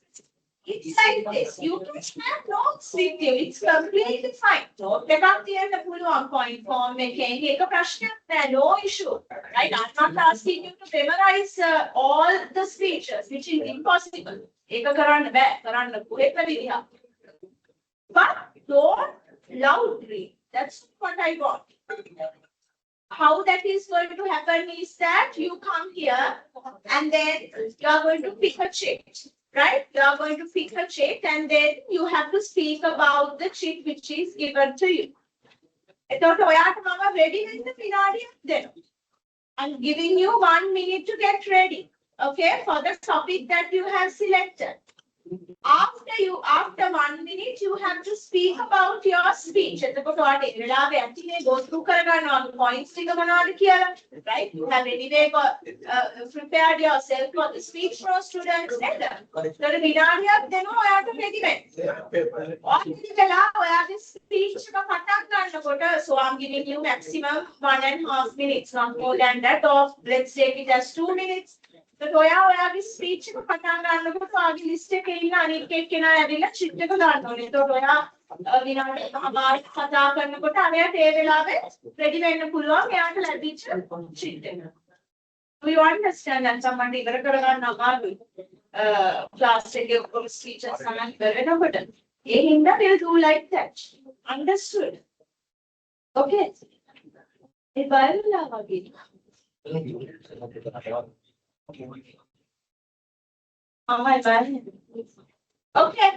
It's like this. You can have notes with you. It's completely fine. Dekak tiyanna puluwan point form එකෙන් එක ප්‍රශ්නයක් නෑ, no issue. Right? I'm not asking you to memorize all the speeches, which is impossible. ඒක කරන්න බෑ. කරන්න පුරේක විදිහක්. But don't loud read. That's what I want. How that is going to happen is that you come here and then you are going to pick a sheet. Right? You are going to pick a sheet and then you have to speak about the sheet which is given to you. එතකොට ඔයාට මම ready වෙන්න විනාඩියක් දෙනවා. I'm giving you 1 minute to get ready. Okay? For the topic that you have selected. After 1 minute, you have to speak about your speech. එතකොට ඔයාට ඒ වෙලාවේ ඇතිනේ go through කරගන්නවා points ටික මොනවද කියලා. Right? You have anyway prepared yourself for the speech for students. ඒතර විනාඩියක් දෙනවා ඔයාට ready වෙන්න. ඔයාට වෙලා ඔයාගේ speech එක පටන් ගන්නකොට so I'm giving you maximum 1.5 minutes, not more than that, or let's take it as 2 minutes. So ඔයාගේ speech එක පටන් ගන්නකොට ඔයාගේ list එකේ ඉන්න අනිත් එක්කෙනා ඇවිල්ලා sheet එක දාන්න ඕනේ. එතකොට ඔයා විනාඩි 5ක් කතා කරනකොට අරයට ඒ වෙලාවේ රෙඩි වෙන්න පුළුවන් එයාට ලැබිච්ච ෂීට් එක. Do you understand that someone ඉවර කරගන්න අමාරුයි. ක්ලාස් එකේ ඔක්කොම ටීචර්ස් සමන් ඉවර වෙනකොට. ඒ හින්දා we'll do like that. Understood? Okay. ඒ බලලා වගේ. Okay.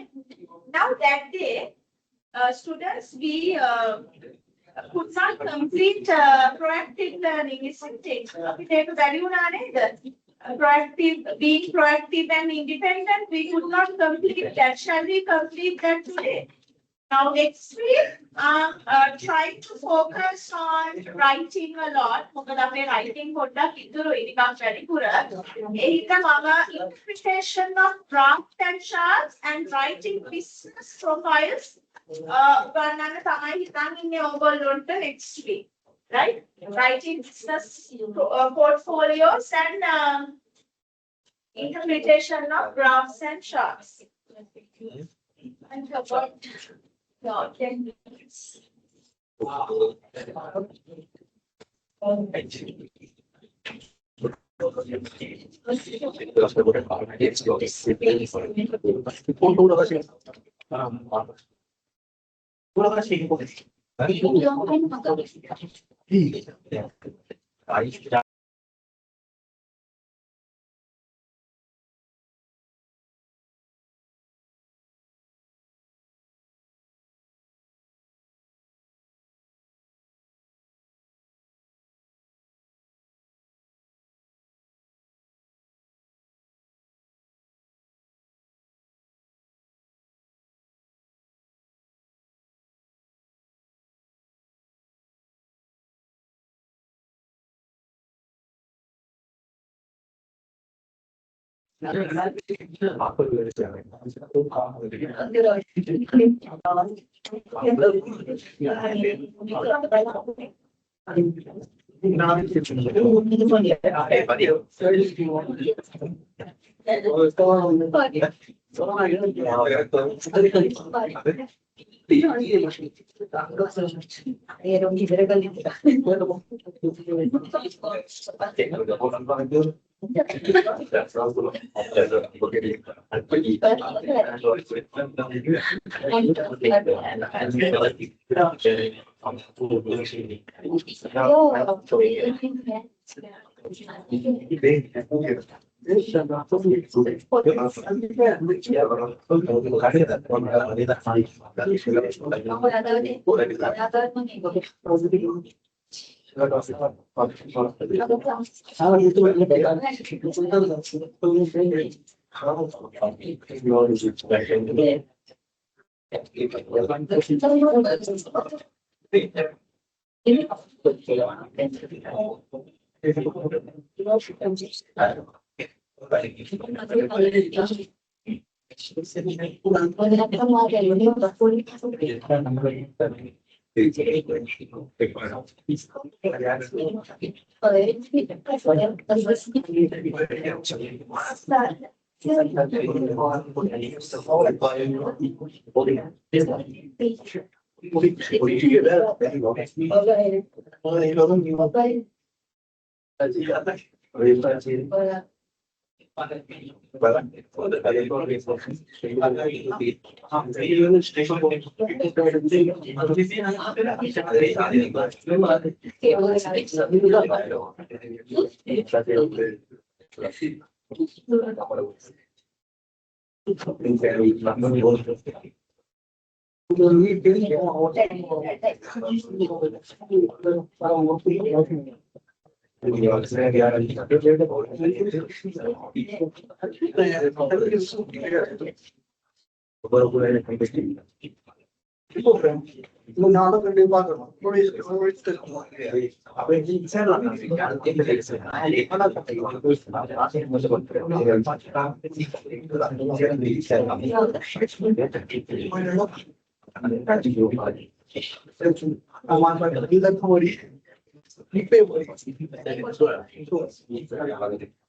Now that day, students, we could not complete proactive learning, isn't it? We take a value proactive, being proactive and independent, we could not complete that. Shall we complete that today? Now next week, try to focus on writing a lot. මොකද අපේ writing පොඩ්ඩක් ඉතුරුයි නිකන් වැඩිපුර. ඒ හින්දා මම interpretation of draft and charts and writing business profiles ගන්නන්න තමයි හිතන් ඉන්නේ ඕගොල්ලොන්ට next week. Right? Writing business portfolios and interpretation of graphs and charts. And about 10 minutes.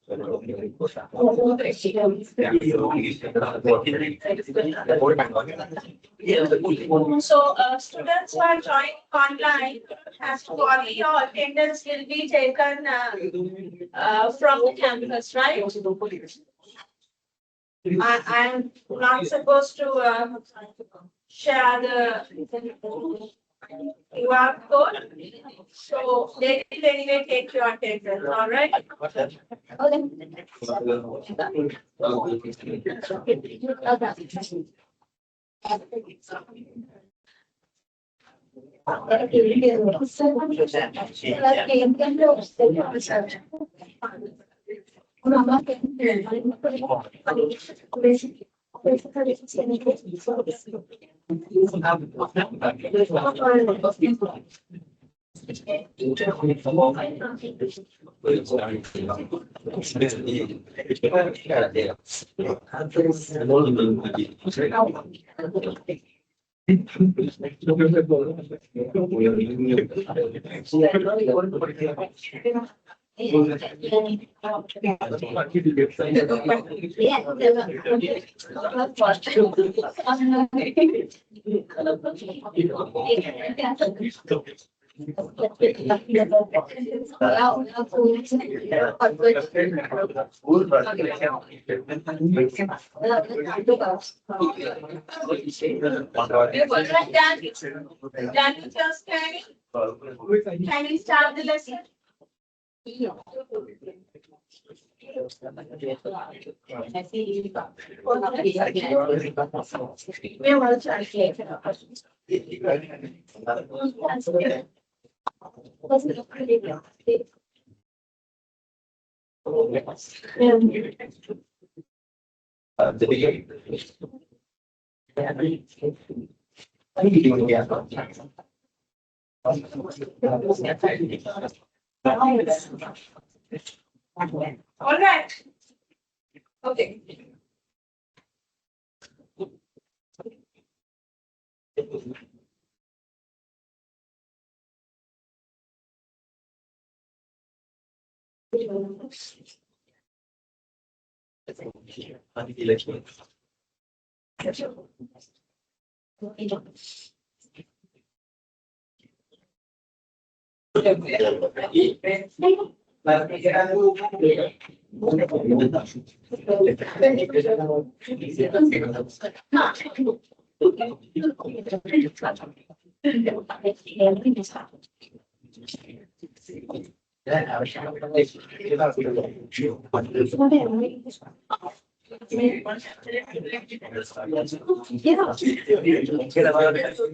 So, students who are joining online has to only your attendance will be taken from the campus, right? I am not supposed to share the QR code. So they will anyway take your attendance, all right? Done with your scanning? Can we start the lesson? All right. Okay. All right. I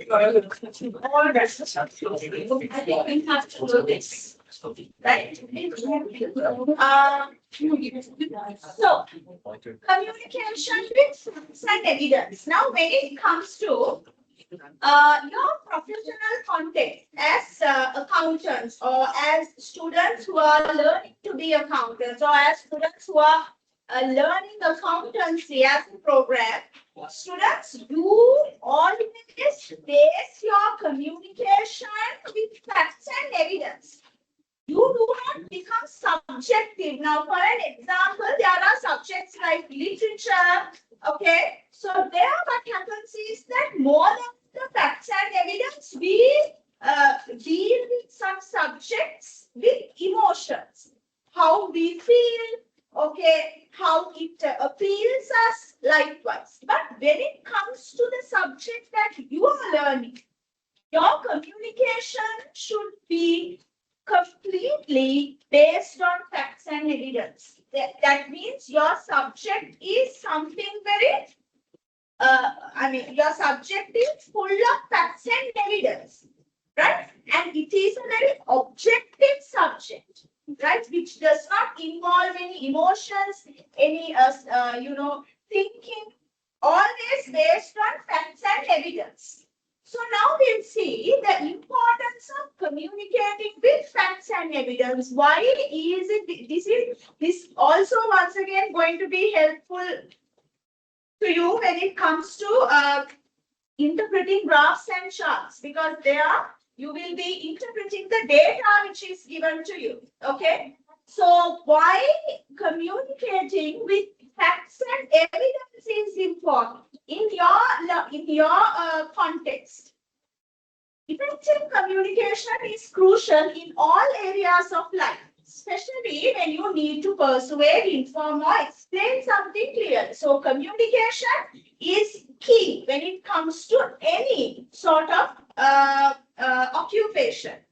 think we have to do this. Right? So, communication with facts and evidence. Now, when it comes to your professional context as accountants or as students who are learning to be accountants or as students who are learning accountancy as a program, students, you always base your communication with facts and evidence. You do not become subjective. Now, for an example, there are subjects like literature. Okay, so there what happens is that more than the facts and evidence, we deal with some subjects with emotions. How we feel, okay, how it appeals us, likewise. But when it comes to the subject that you are learning, your communication should be completely based on facts and evidence. That means your subject is something very, your subject is full of facts and evidence, right? And it is a very objective subject, right? Which does not involve any emotions, any, thinking, always based on facts and evidence. So now we'll see the importance of communicating with facts and evidence. Why is it, this also once again going to be helpful to you when it comes to interpreting graphs and charts, because there you will be interpreting the data which is given to you. Okay. So why communicating with facts and evidence is important in your context? Effective communication is crucial in all areas of life, especially when you need to persuade, inform, or explain something clearly. So communication is key when it comes to any sort of occupation.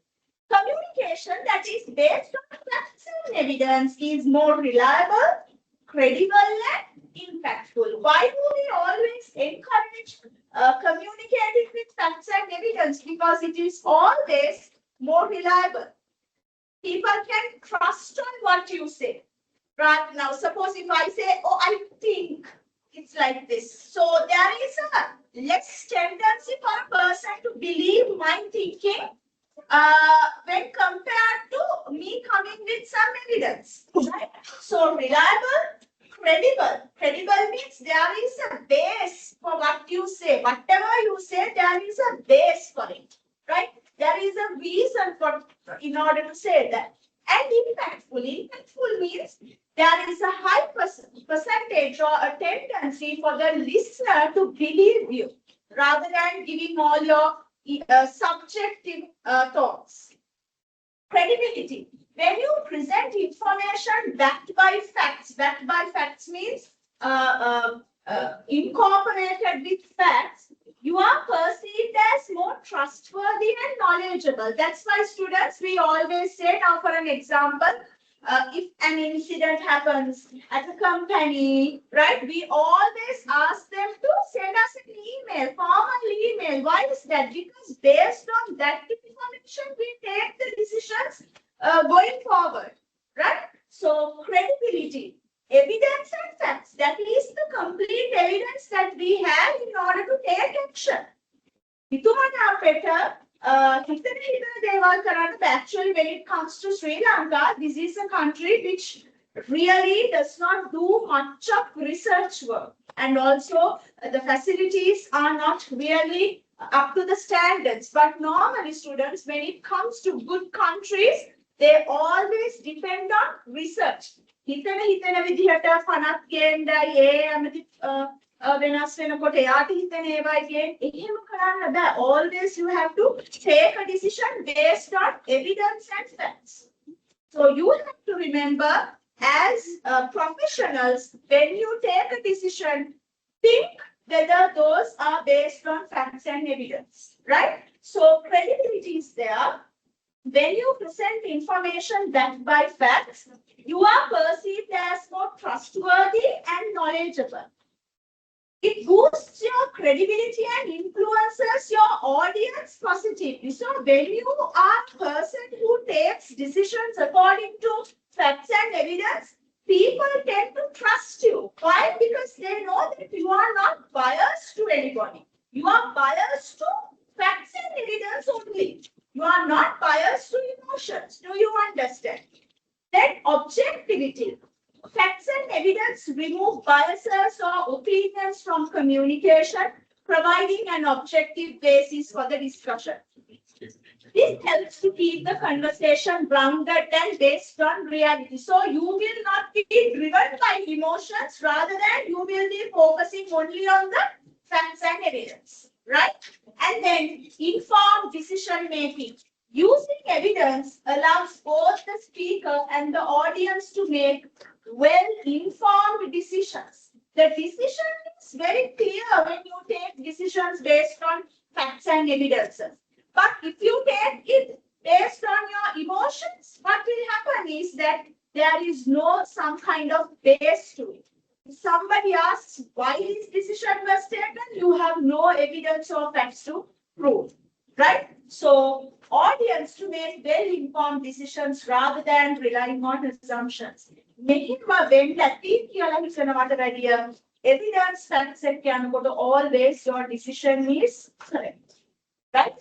Communication that is based on facts and evidence is more reliable, credible, and impactful. Why do we always encourage communicating with facts and evidence? Because it is always more reliable. People can trust on what you say. Right now, suppose if I say, oh, I think it's like this. So there is a less tendency for a person to believe my thinking when compared to me coming with some evidence, right? So reliable, credible. Credible means there is a base for what you say. Whatever you say, there is a base for it, right? There is a reason for in order to say that. And impactful. Impactful means there is a high percentage or a tendency for the listener to believe you rather than giving all your subjective thoughts. Credibility. When you present information backed by facts means incorporated with facts, you are perceived as more trustworthy and knowledgeable. That's why students, we always say, now for an example, if an incident happens at a company, right, we always ask them to send us an email, formal email. Why is that? Because based on that information, we take the decisions going forward, right? So credibility, evidence and facts, that is the complete evidence that we have in order to take action. Actually, when it comes to Sri Lanka, this is a country which really does not do much of research work. And also, the facilities are not really up to the standards. But normally, students, when it comes to good countries, they always depend on research. වෙනස් වෙනකොට එයාට හිතන ඒවා කියන එහෙම කරන්න බෑ. Always you have to take a decision based on evidence and facts. So you have to remember, as professionals, when you take a decision, think whether those are based on facts and evidence, right? So credibility is there. When you present information backed by facts, you are perceived as more trustworthy and knowledgeable. It boosts your credibility and influences your audience positively. So when you are a person who takes decisions according to facts and evidence, people tend to trust you. Why? Because they know that you are not biased to anybody. You are biased to facts and evidence only. You are not biased to emotions. Do you understand? Then objectivity. Facts and evidence remove biases or opinions from communication, providing an objective basis for the discussion. This helps to keep the conversation grounded and based on reality. So you will not be driven by emotions, rather than you will be focusing only on the facts and evidence, right? And then informed decision making. Using evidence allows both the speaker and the audience to make well-informed decisions. The decision is very clear when you take decisions based on facts and evidences. But if you take it based on your emotions, what will happen is that there is no some kind of base to it. If somebody asks why this decision was taken, you have no evidence or facts to prove, right? So audience to make well-informed decisions rather than relying on assumptions. Evidence facts and always your decision is correct, right?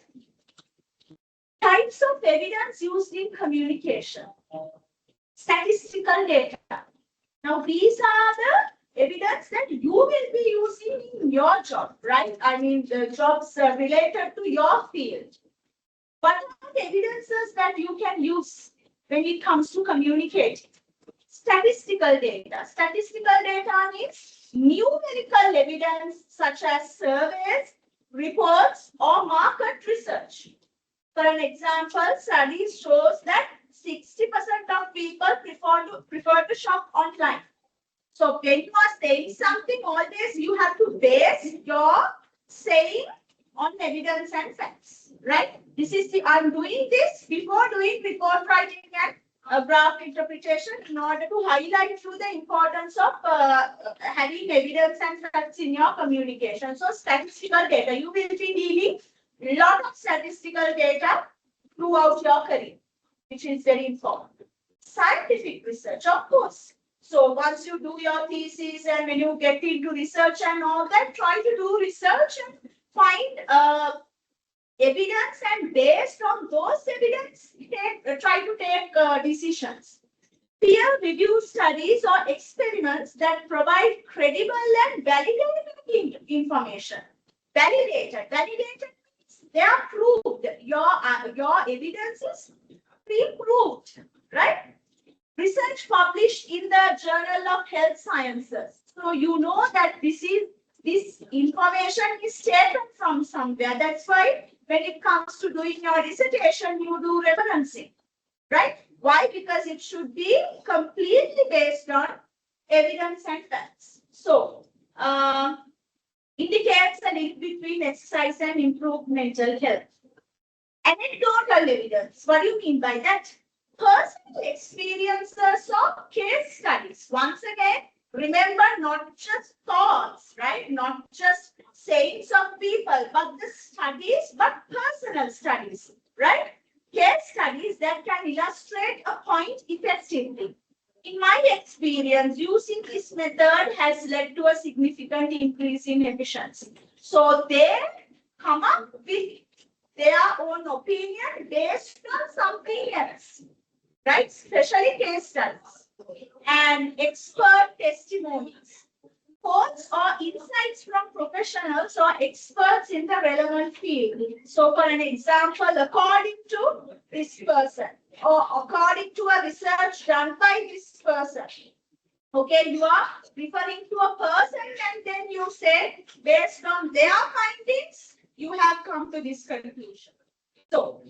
Types of evidence used in communication. Statistical data. Now these are the evidence that you will be using in your job, right? I mean the jobs related to your field. What are the evidences that you can use? when it comes to communicating. Statistical data. Statistical data means numerical evidence such as surveys, reports, or market research. For an example, studies shows that 60% of people prefer to shop online. So when you are saying something, always you have to base your saying on evidence and facts, right? This is the I'm doing this before doing report writing and graph interpretation in order to highlight to the importance of having evidence and facts in your communication. So statistical data, you will be dealing lot of statistical data throughout your career, which is very important. Scientific research, of course. So once you do your thesis and when you get into research and all that, try to do research and find evidence, and based on those evidence, try to take decisions. Peer-reviewed studies or experiments that provide credible and validated information. Validated means they are proved. Your evidence is pre-proved, right? Research published in the Journal of Health Sciences. So you know that this information is taken from somewhere. That's why when it comes to doing your dissertation, you do referencing, right? Why? Because it should be completely based on evidence and facts. So, indicates a link between exercise and improved mental health. Anecdotal evidence. What do you mean by that? Personal experiences or case studies. Once again, remember, not just thoughts, right? Not just sayings of people, but the studies, but personal studies, right? Case studies that can illustrate a point effectively. In my experience, using this method has led to a significant increase in efficiency. So they come up with their own opinion based on something else, right? Especially case studies and expert testimonies. Quotes or insights from professionals or experts in the relevant field. So for an example, according to this person or according to a research done by this person. Okay, you are referring to a person and then you say, based on their findings, you have come to this conclusion. So,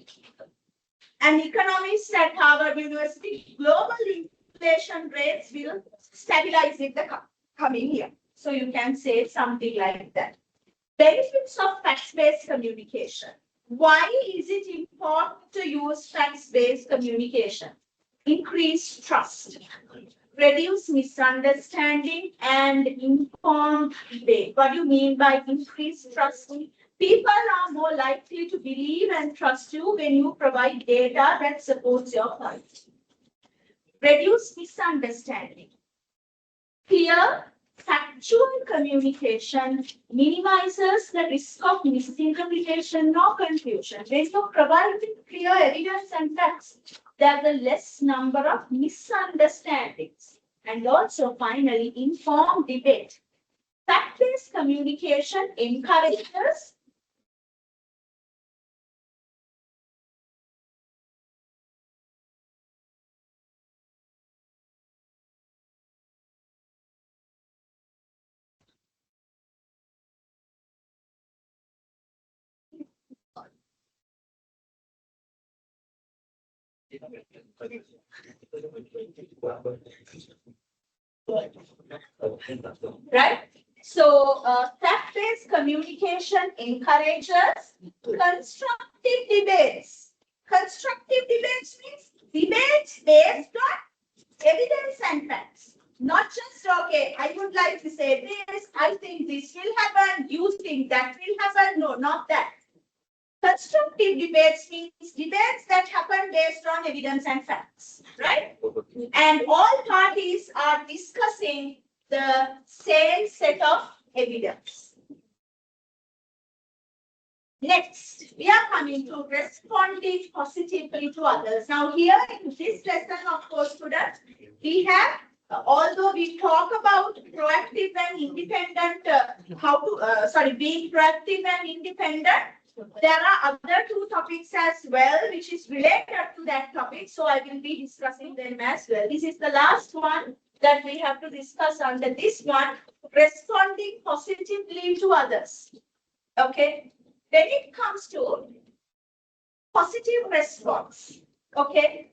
an economist at Harvard University, global inflation rates will stabilize in the coming year. So you can say something like that. Benefits of fact-based communication. Why is it important to use facts-based communication? Increase trust, reduce misunderstanding, and informed debate. What do you mean by increased trust? People are more likely to believe and trust you when you provide data that supports your point. Reduce misunderstanding. Clear, factual communication minimizes the risk of misinterpretation or confusion. When you provide clear evidence and facts, there are less number of misunderstandings. And also, finally, informed debate. Fact-based communication encourages right? So, fact-based communication encourages constructive debates. Constructive debates means debates based on evidence and facts. Not just, okay, I would like to say this, I think this will happen, you think that will happen. No, not that. Constructive debates means debates that happen based on evidence and facts, right? And all parties are discussing the same set of evidence. Next, we are coming to responding positively to others. Now, here in this lesson, of course, students, we have, although we talk about proactive and independent, being proactive and independent, There are other two topics as well, which is related to that topic. So I will be discussing them as well. This is the last one that we have to discuss under this one, responding positively to others. Okay. When it comes to positive response, okay,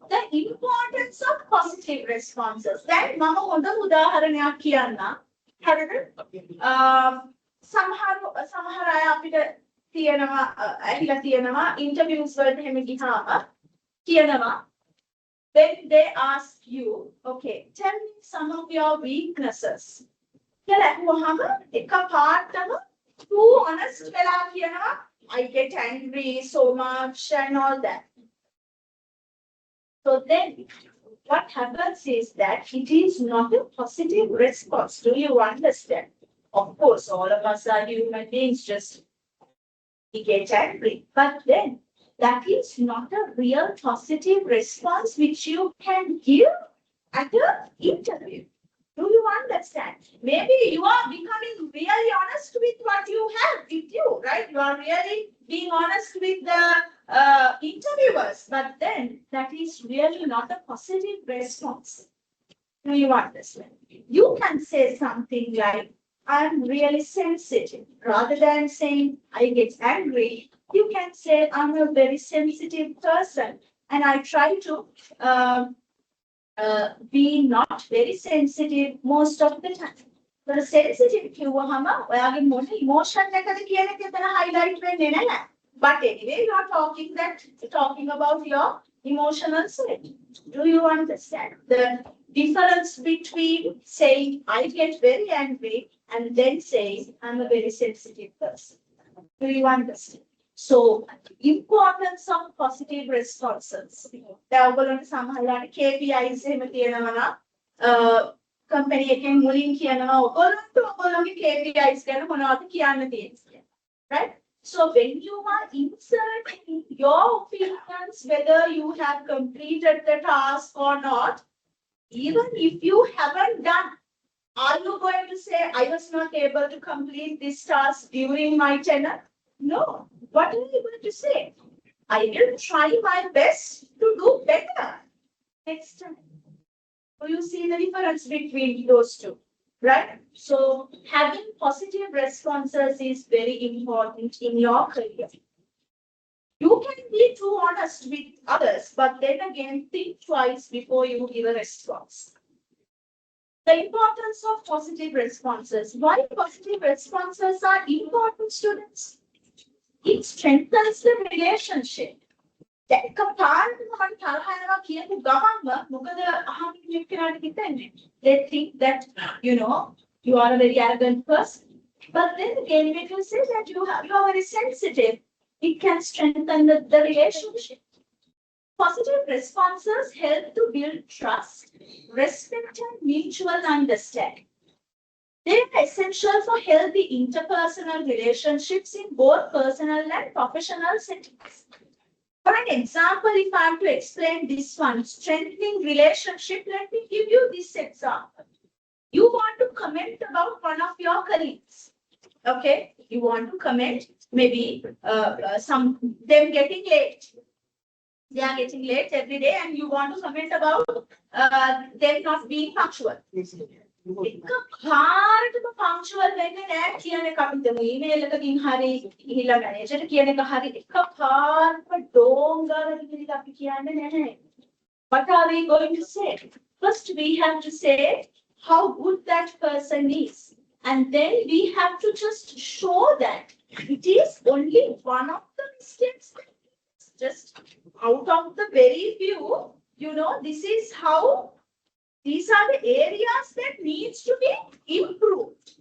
the importance of positive responses. That mama honda udaharanayak kiyanna. හරිද? සමහර අය අපිට තියෙනවා ඇහිලා තියෙනවා interviews වලට හැම ගියාම කියනවා when they ask you, okay, tell me some of your weaknesses. කියලා අහුවාම එකපාරටම too honest වෙලා කියනවා I get angry so much and all that. So then what happens is that it is not a positive response. Do you understand? Of course, all of us are human beings, just we get angry. But then that is not a real positive response which you can give at an interview. Do you understand? Maybe you are becoming really honest with what you have with you, right? You are really being honest with the interviewers, but then that is really not a positive response. Do you understand? You can say something like, I'm really sensitive. Rather than saying, I get angry, you can say, I'm a very sensitive person and I try to be not very sensitive most of the time. But sensitive කිව්වහම ඔයාගේ මොන emotion එකද කියන එක එතන highlight වෙන්නේ නැහැ. But anyway, you are talking about your emotional state. Do you understand the difference between saying I get very angry and then saying I'm a very sensitive person? Do you understand? So, importance of positive responses. දැන් ඔයගොල්ලන්ට සමහරවිට KPIs එහෙම තියෙනවා නම් company එකෙන් මුලින් කියනවා ඔයගොල්ලන්ගේ KPIs ගැන මොනවද කියන්න තියෙන්නේ. Right? So when you are inserting your opinions whether you have completed the task or not, even if you haven't done, are you going to say I was not able to complete this task during my tenure? No. What are you going to say? I will try my best to do better next time. So you see the difference between those two, right? So having positive responses is very important in your career. You can be too honest with others, but then again, think twice before you give a response. The importance of positive responses. Why positive responses are important, students? It strengthens the relationship. They think that, you know, you are a very arrogant person. But then again, when you say that you are very sensitive, it can strengthen the relationship. Positive responses help to build trust, respect, and mutual understanding. They are essential for healthy interpersonal relationships in both personal and professional settings. For an example, if I am to explain this one, strengthening relationship, let me give you this example. You want to comment about one of your colleagues. Okay, you want to comment maybe them getting late. They are getting late every day, and you want to comment about them not being punctual. එකපාරටම punctual වෙන්නේ නැහැ කියන එක අපි හිතමු email එකකින් හරි ගිහිල්ලා මැනේජර් කියන එක හරි එකපාරටම ඩෝංගාරට ගිහිල්ලා අපි කියන්නේ නැහැ. What are we going to say? First we have to say how good that person is, and then we have to just show that it is only one of the mistakes, just out of the very few, you know, this is how. These are the areas that needs to be improved.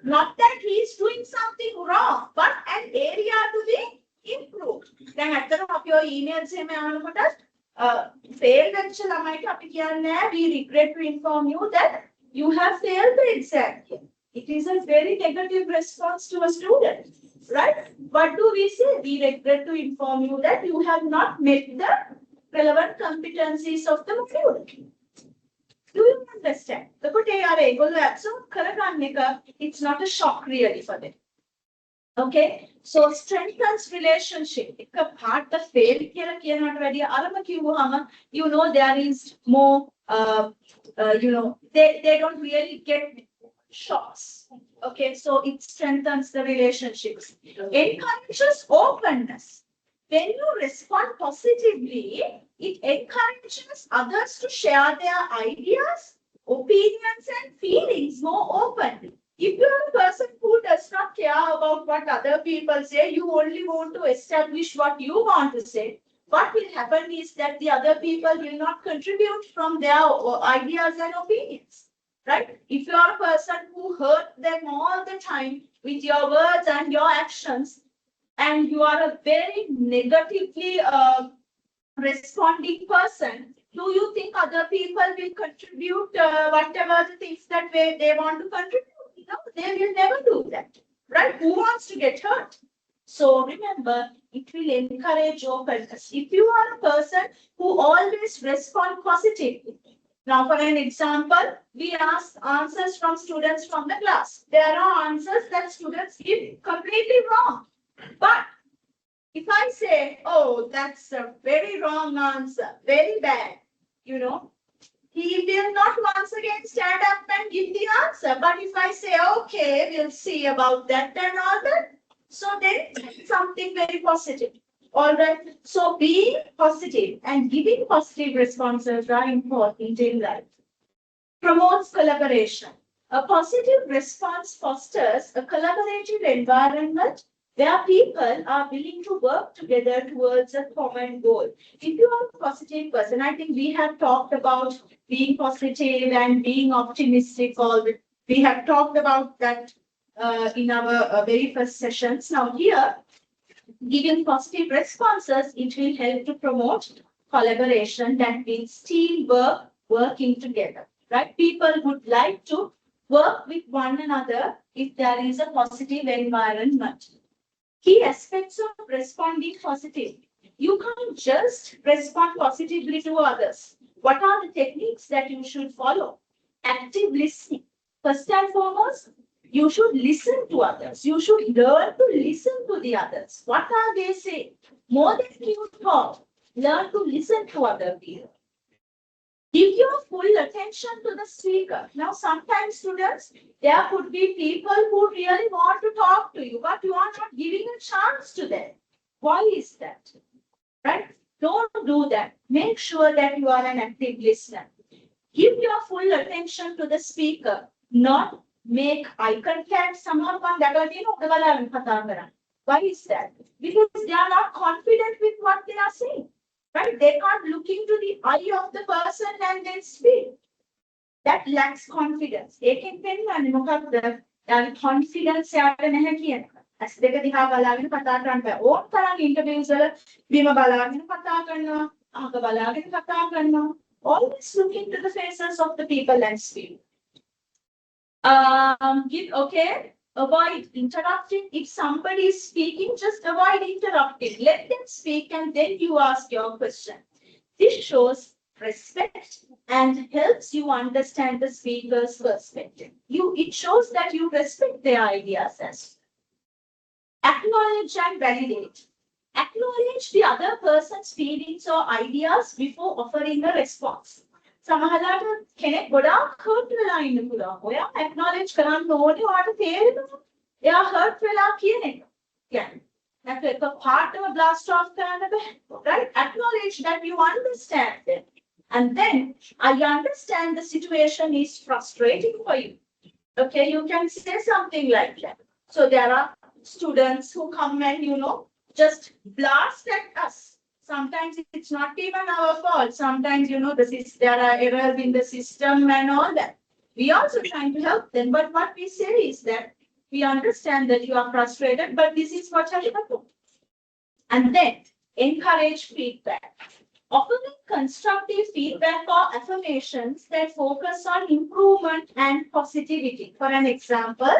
Not that he is doing something wrong, but an area to be improved. Then after your emails, failed we regret to inform you that you have failed the exam. It is a very negative response to a student, right? What do we say? We regret to inform you that you have not met the relevant competencies of the module. Do you understand? It's not a shock really for them. Okay, so strengthens relationship. It's a part of fail. You know, there is more, they don't really get shocks. Okay, so it strengthens the relationships. Encourages openness. When you respond positively, it encourages others to share their ideas, opinions, and feelings more openly. If you are a person who does not care about what other people say, you only want to establish what you want to say, what will happen is that the other people will not contribute from their ideas and opinions. Right? If you are a person who hurt them all the time with your words and your actions, and you are a very negatively responding person, do you think other people will contribute whatever the things that they want to contribute? No, they will never do that. Right? Who wants to get hurt? So remember, it will encourage openness. If you are a person who always respond positively. Now, for an example, we ask answers from students from the class. There are answers that students give completely wrong. But if I say, oh, that's a very wrong answer, very bad, you know, he will not once again stand up and give the answer. But if I say, okay, we'll see about that and all that, so then it's something very positive. All right. So being positive and giving positive responses are important in life. Promotes collaboration. A positive response fosters a collaborative environment where people are willing to work together towards a common goal. If you are a positive person, I think we have talked about being positive and being optimistic. We have talked about that in our very first sessions. Now here, giving positive responses, it will help to promote collaboration. That means teamwork, working together, right? People would like to work with one another if there is a positive environment. Key aspects of responding positively. You can't just respond positively to others. What are the techniques that you should follow? Active listening. First and foremost, you should listen to others. You should learn to listen to the others. What are they saying? More than you talk, learn to listen to other people. Give your full attention to the speaker. Now, sometimes students, there could be people who really want to talk to you, but you are not giving a chance to them. Why is that? Right? Don't do that. Make sure that you are an active listener. Give your full attention to the speaker, not make eye contact. Why is that? Because they are not confident with what they are saying. Right? They can't look into the eye of the person and then speak. That lacks confidence. ඒකෙන් පෙන්වන්නේ මොකක්ද? යාගේ confidence යාට නැහැ කියන එක. ඇස් දෙක දිහා බලාගෙන කතා කරන්න බෑ. ඕන තරම් interviews වල බිම බලාගෙන කතා කරනවා, අහක බලාගෙන කතා කරනවා. Always look into the faces of the people and speak. Avoid interrupting. If somebody is speaking, just avoid interrupting. Let them speak and then you ask your question. This shows respect and helps you understand the speaker's perspective. It shows that you respect their ideas as well. Acknowledge and validate. Acknowledge the other person's feelings or ideas before offering a response. සමහරවිට කෙනෙක් ගොඩාක් hurt වෙලා ඉන්න පුළුවන්. ඔයා acknowledge කරන්න ඕනේ ඔයාට තේරෙනවා. එයා hurt වෙලා කියන එක. කියන්නේ නැත්නම් එක පාටම blast off කරන්න බෑ. Right? Acknowledge that you understand it. And then I understand the situation is frustrating for you. Okay, you can say something like that. So there are students who come and just blast at us. Sometimes it's not even our fault. Sometimes, there are errors in the system and all that. We also trying to help them. But what we say is that we understand that you are frustrated, but this is what has happened. And then encourage feedback. Offering constructive feedback or affirmations that focus on improvement and positivity. For an example,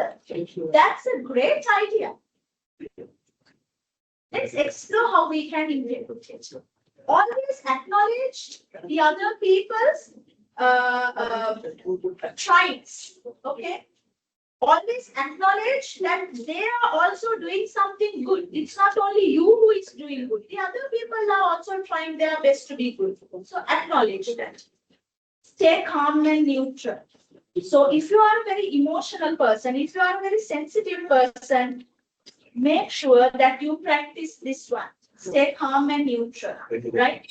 that's a great idea. Let's explore how we can implement it. Always acknowledge the other people's tries. Okay. always acknowledge that they are also doing something good. It's not only you who is doing good. The other people are also trying their best to be good. So acknowledge that. Stay calm and neutral. So if you are a very emotional person, if you are a very sensitive person, make sure that you practice this one. Stay calm and neutral, right?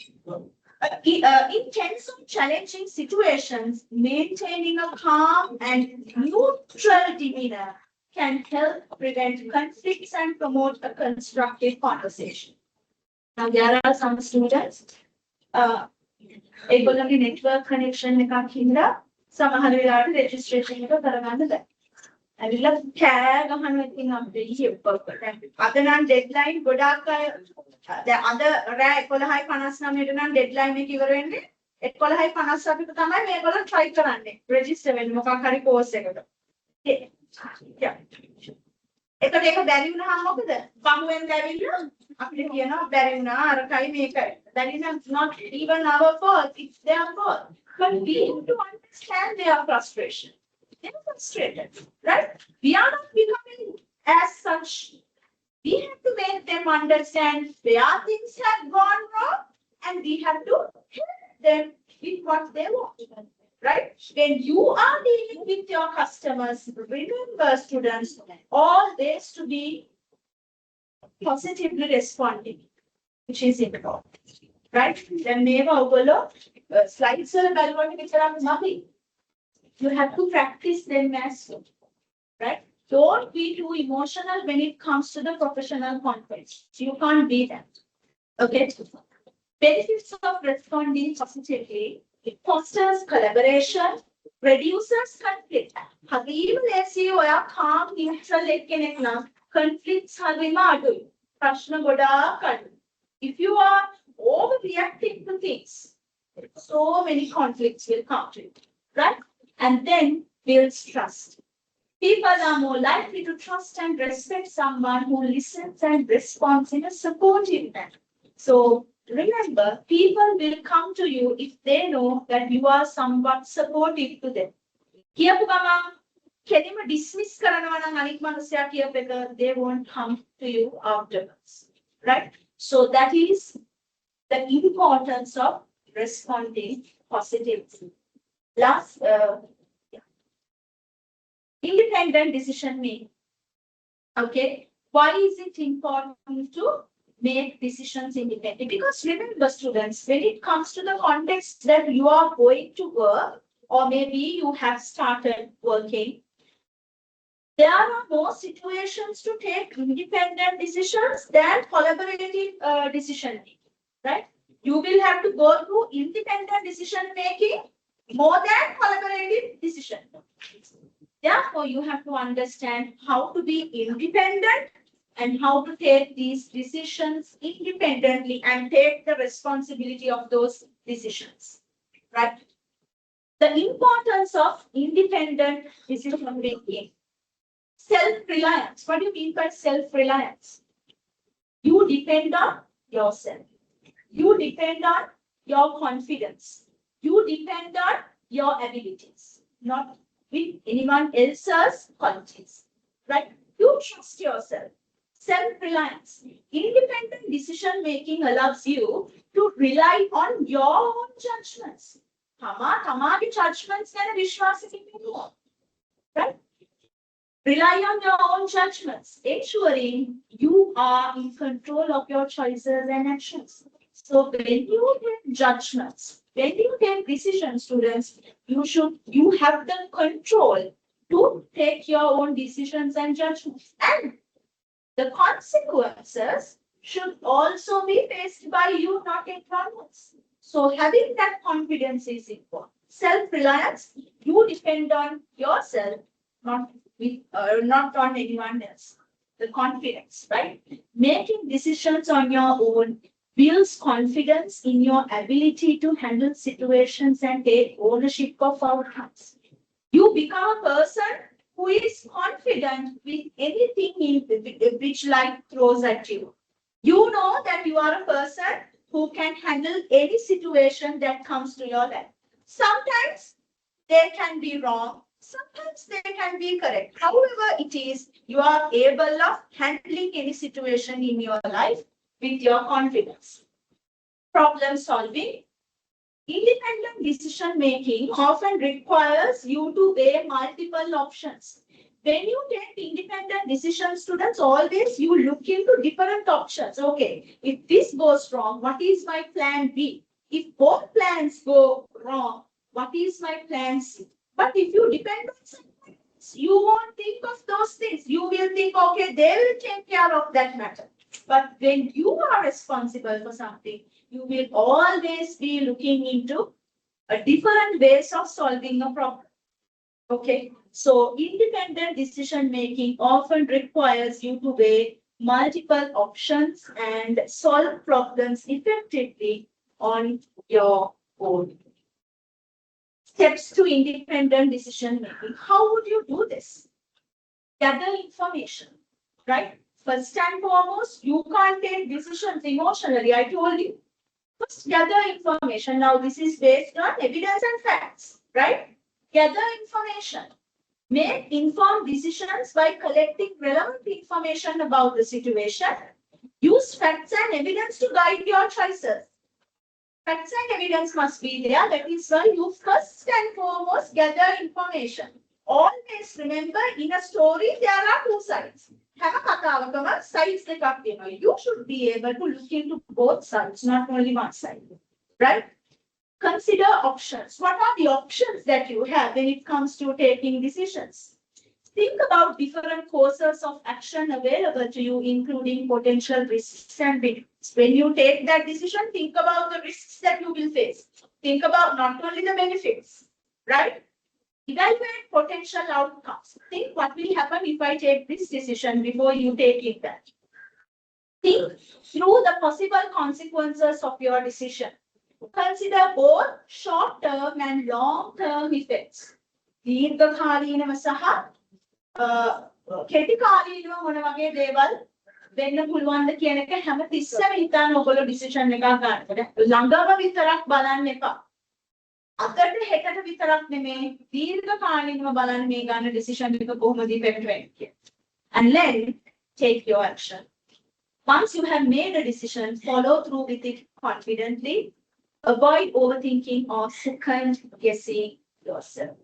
In tense or challenging situations, maintaining a calm and neutral demeanor can help prevent conflicts and promote a constructive conversation. Now, there are some students, ඒගොල්ලන්ගේ network connection එකක් හින්දා සමහර වෙලාවට registration එක කරගන්න බැහැ. ඇවිල්ලා කෑ ගහනවා ඉතින් අපිට ඊයේ අද නම් deadline ගොඩාක් අය දැන් අද රෑ 11:59ට නම් deadline එක ඉවර වෙන්නේ 11:58ට තමයි මේගොල්ලෝ try කරන්නේ register වෙන්න මොකක් හරි course එකට. එතකොට ඒක බැරි වුණාම මොකද? බහුවෙන් දැවිලා අපිට කියනවා බැරි වුණා අරකයි මේකයි. That is not even our fault, it's their fault. But we have to understand their frustration. They are frustrated, right? We are not becoming as such. We have to make them understand where things have gone wrong and we have to help them with what they want. Right? When you are dealing with your customers, remember students, always to be positively responding, which is important. Right? Then slides you have to practice them as well. Right? Don't be too emotional when it comes to the professional context. You can't be that. Okay? Benefits of responding positively. It fosters collaboration, reduces conflict. හරිම ලේසියි ඔයා calm neutral එක්කෙනෙක් නම් conflicts හරිම අඩුයි. ප්‍රශ්න ගොඩාක් අඩුයි. If you are overreacting to things, so many conflicts will come to you, right? And then builds trust. People are more likely to trust and respect someone who listens and responds in a supportive manner. So remember, people will come to you if they know that you are somewhat supportive to them. කියපු ගමන් කෙලිම dismiss කරනවා නම් අනිත් මිනිස්සයා කියප එක they won't come to you afterwards. Right? So that is the importance of responding positively. Last, independent decision making. Okay, why is it important to make decisions independently? Because remember students, when it comes to the context that you are going to work or maybe you have started working, there are more situations to take independent decisions than collaborative decision making, right? You will have to go through independent decision making more than collaborative decision making. Therefore, you have to understand how to be independent and how to take these decisions independently and take the responsibility of those decisions, right? The importance of independent decision making. Self-reliance. What do you mean by self-reliance? You depend on yourself. You depend on your confidence. You depend on your abilities, not with anyone else's qualities, right? You trust yourself. Self-reliance. Independent decision-making allows you to rely on your own judgments. Tamage judgments ගැන විශ්වාසකින් ඉන්නවා. Right? Rely on your own judgments, ensuring you are in control of your choices and actions. So when you take judgments, when you take decisions, students, you have the control to take your own decisions and judgments. And the consequences should also be faced by you, not anyone else. So having that confidence is important. Self-reliance, you depend on yourself, not on anyone else. The confidence, right? Making decisions on your own builds confidence in your ability to handle situations and take ownership of outcomes. You become a person who is confident with anything which life throws at you. You know that you are a person who can handle any situation that comes to your life. Sometimes they can be wrong. Sometimes they can be correct. However, it is you are able of handling any situation in your life with your confidence. Problem solving. Independent decision making often requires you to weigh multiple options. When you take independent decisions, students, always you look into different options. Okay, if this goes wrong, what is my plan B? If both plans go wrong, what is my plan C? But if you depend on someone else, you won't think of those things. You will think, okay, they will take care of that matter. But when you are responsible for something, you will always be looking into different ways of solving a problem. Okay, so independent decision making often requires you to weigh multiple options and solve problems effectively on your own. Steps to independent decision making. How would you do this? Gather information, right? First and foremost, you can't take decisions emotionally. I told you. First, gather information. Now, this is based on evidence and facts, right? Gather information. Make informed decisions by collecting relevant information about the situation. Use facts and evidence to guide your choices. Facts and evidence must be there. That is why you first and foremost gather information. Always remember, in a story, there are two sides. Sides you should be able to look into both sides, not only one side. Right? Consider options. What are the options that you have when it comes to taking decisions? Think about different courses of action available to you, including potential risks and benefits. When you take that decision, think about the risks that you will face. Think about not only the benefits, right? Evaluate potential outcomes. Think what will happen if I take this decision before you take that. Think through the possible consequences of your decision. Consider both short-term and long-term effects. දීර්ඝකාලීනව සහ කෙටිකාලීනව මොන වගේ දේවල් වෙන්න පුළුවන්ද කියන එක හැමතිස්සෙම හිතන්න ඔයගොල්ලෝ ඩිසිෂන් එකක් ගන්නකොට ළඟම විතරක් බලන්න එපා. අතට හෙටට විතරක් නෙමෙයි දීර්ඝකාලීනව බලන්න මේ ගන්න ඩිසිෂන් එක කොහොමද ඉෆෙක්ට් වෙන්නේ. And then take your action. Once you have made a decision, follow through with it confidently. Avoid overthinking or second guessing yourself.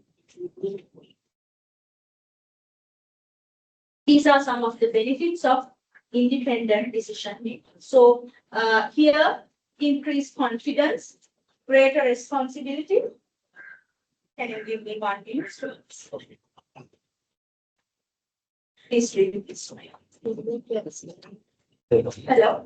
These are some of the benefits of independent decision making. So here, increased confidence, greater responsibility. Can you give me 1 minute? Please read this one. Hello.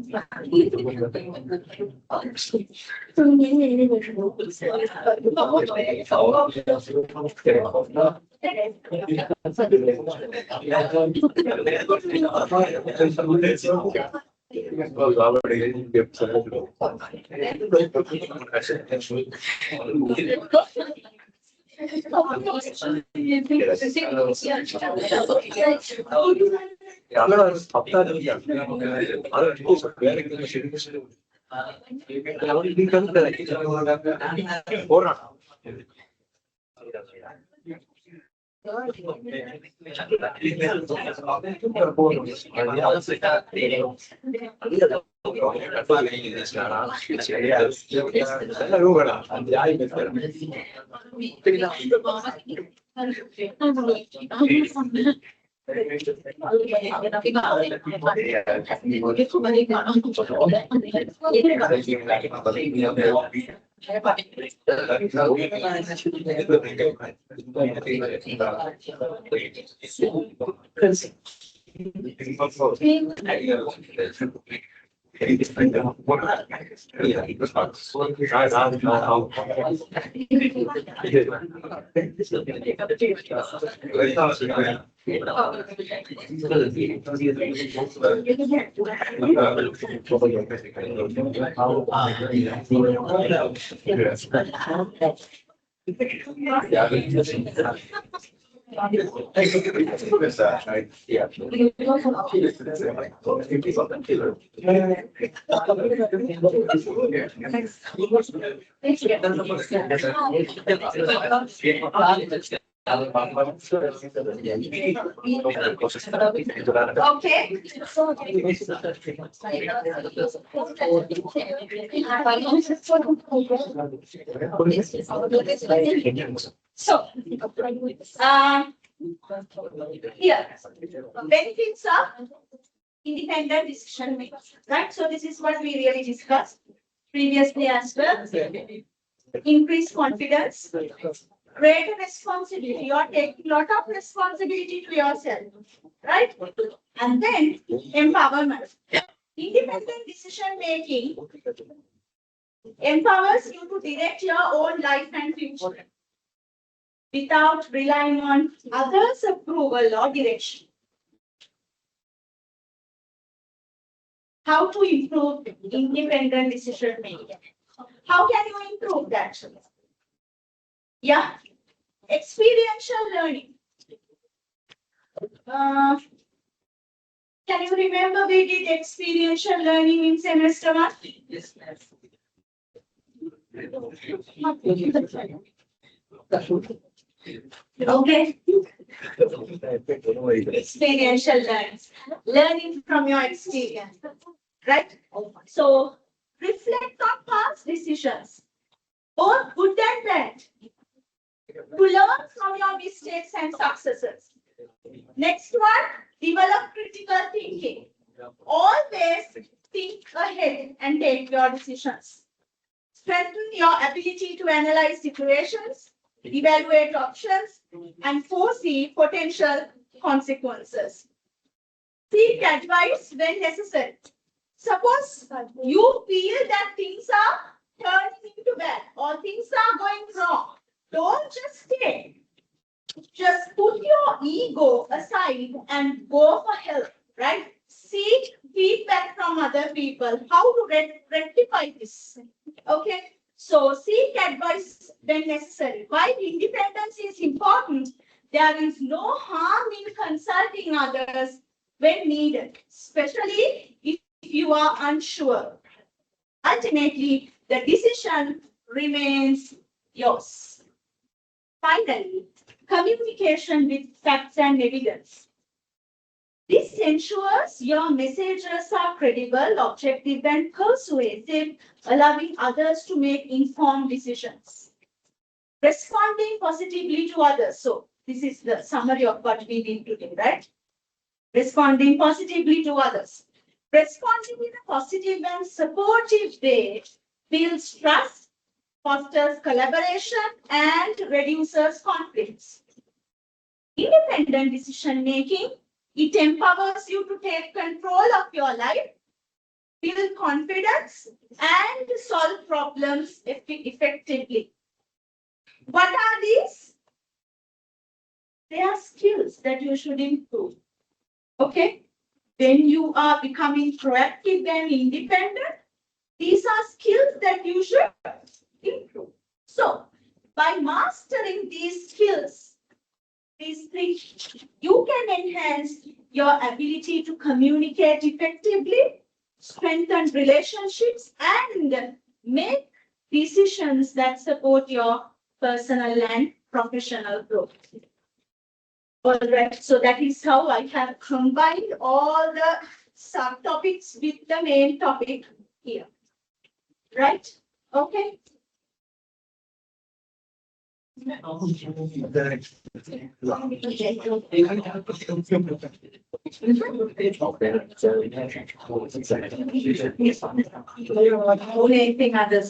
So, here, benefits of independent decision making, right? So this is what we really discussed previously as well. Increased confidence, greater responsibility. You are taking a lot of responsibility to yourself, right? And then empowerment. Independent decision making empowers you to direct your own life and future without relying on others' approval or direction. How to improve independent decision making? How can you improve that? Yeah, experiential learning. Can you remember we did experiential learning in semester 1? Yes, Okay. Experiential learning. Learning from your experience. Right? So reflect on past decisions, both good and bad, to learn from your mistakes and successes. Next one, develop critical thinking. Always think ahead and take your decisions. Strengthen your ability to analyze situations, evaluate options, and foresee potential consequences. Seek advice when necessary. Suppose you feel that things are turning into bad or things are going wrong. Don't just stay. Just put your ego aside and go for help, right? Seek feedback from other people, how to rectify this. Okay, so seek advice when necessary. While independence is important, there is no harm in consulting others when needed, especially if you are unsure. Ultimately, the decision remains yours. Finally, communication with facts and evidence. This ensures your messages are credible, objective, and persuasive, allowing others to make informed decisions. Responding positively to others. So, this is the summary of what we did today, right? Responding positively to others. Responding in a positive and supportive way builds trust, fosters collaboration, and reduces conflicts. Independent decision making, it empowers you to take control of your life, build confidence, and solve problems effectively. What are these? They are skills that you should improve. Okay? When you are becoming proactive and independent, these are skills that you should improve. So, by mastering these skills, these things, you can enhance your ability to communicate effectively, strengthen relationships, and make decisions that support your personal and professional growth. All right, so that is how I have combined all the subtopics with the main topic here. Right? Okay. Anything other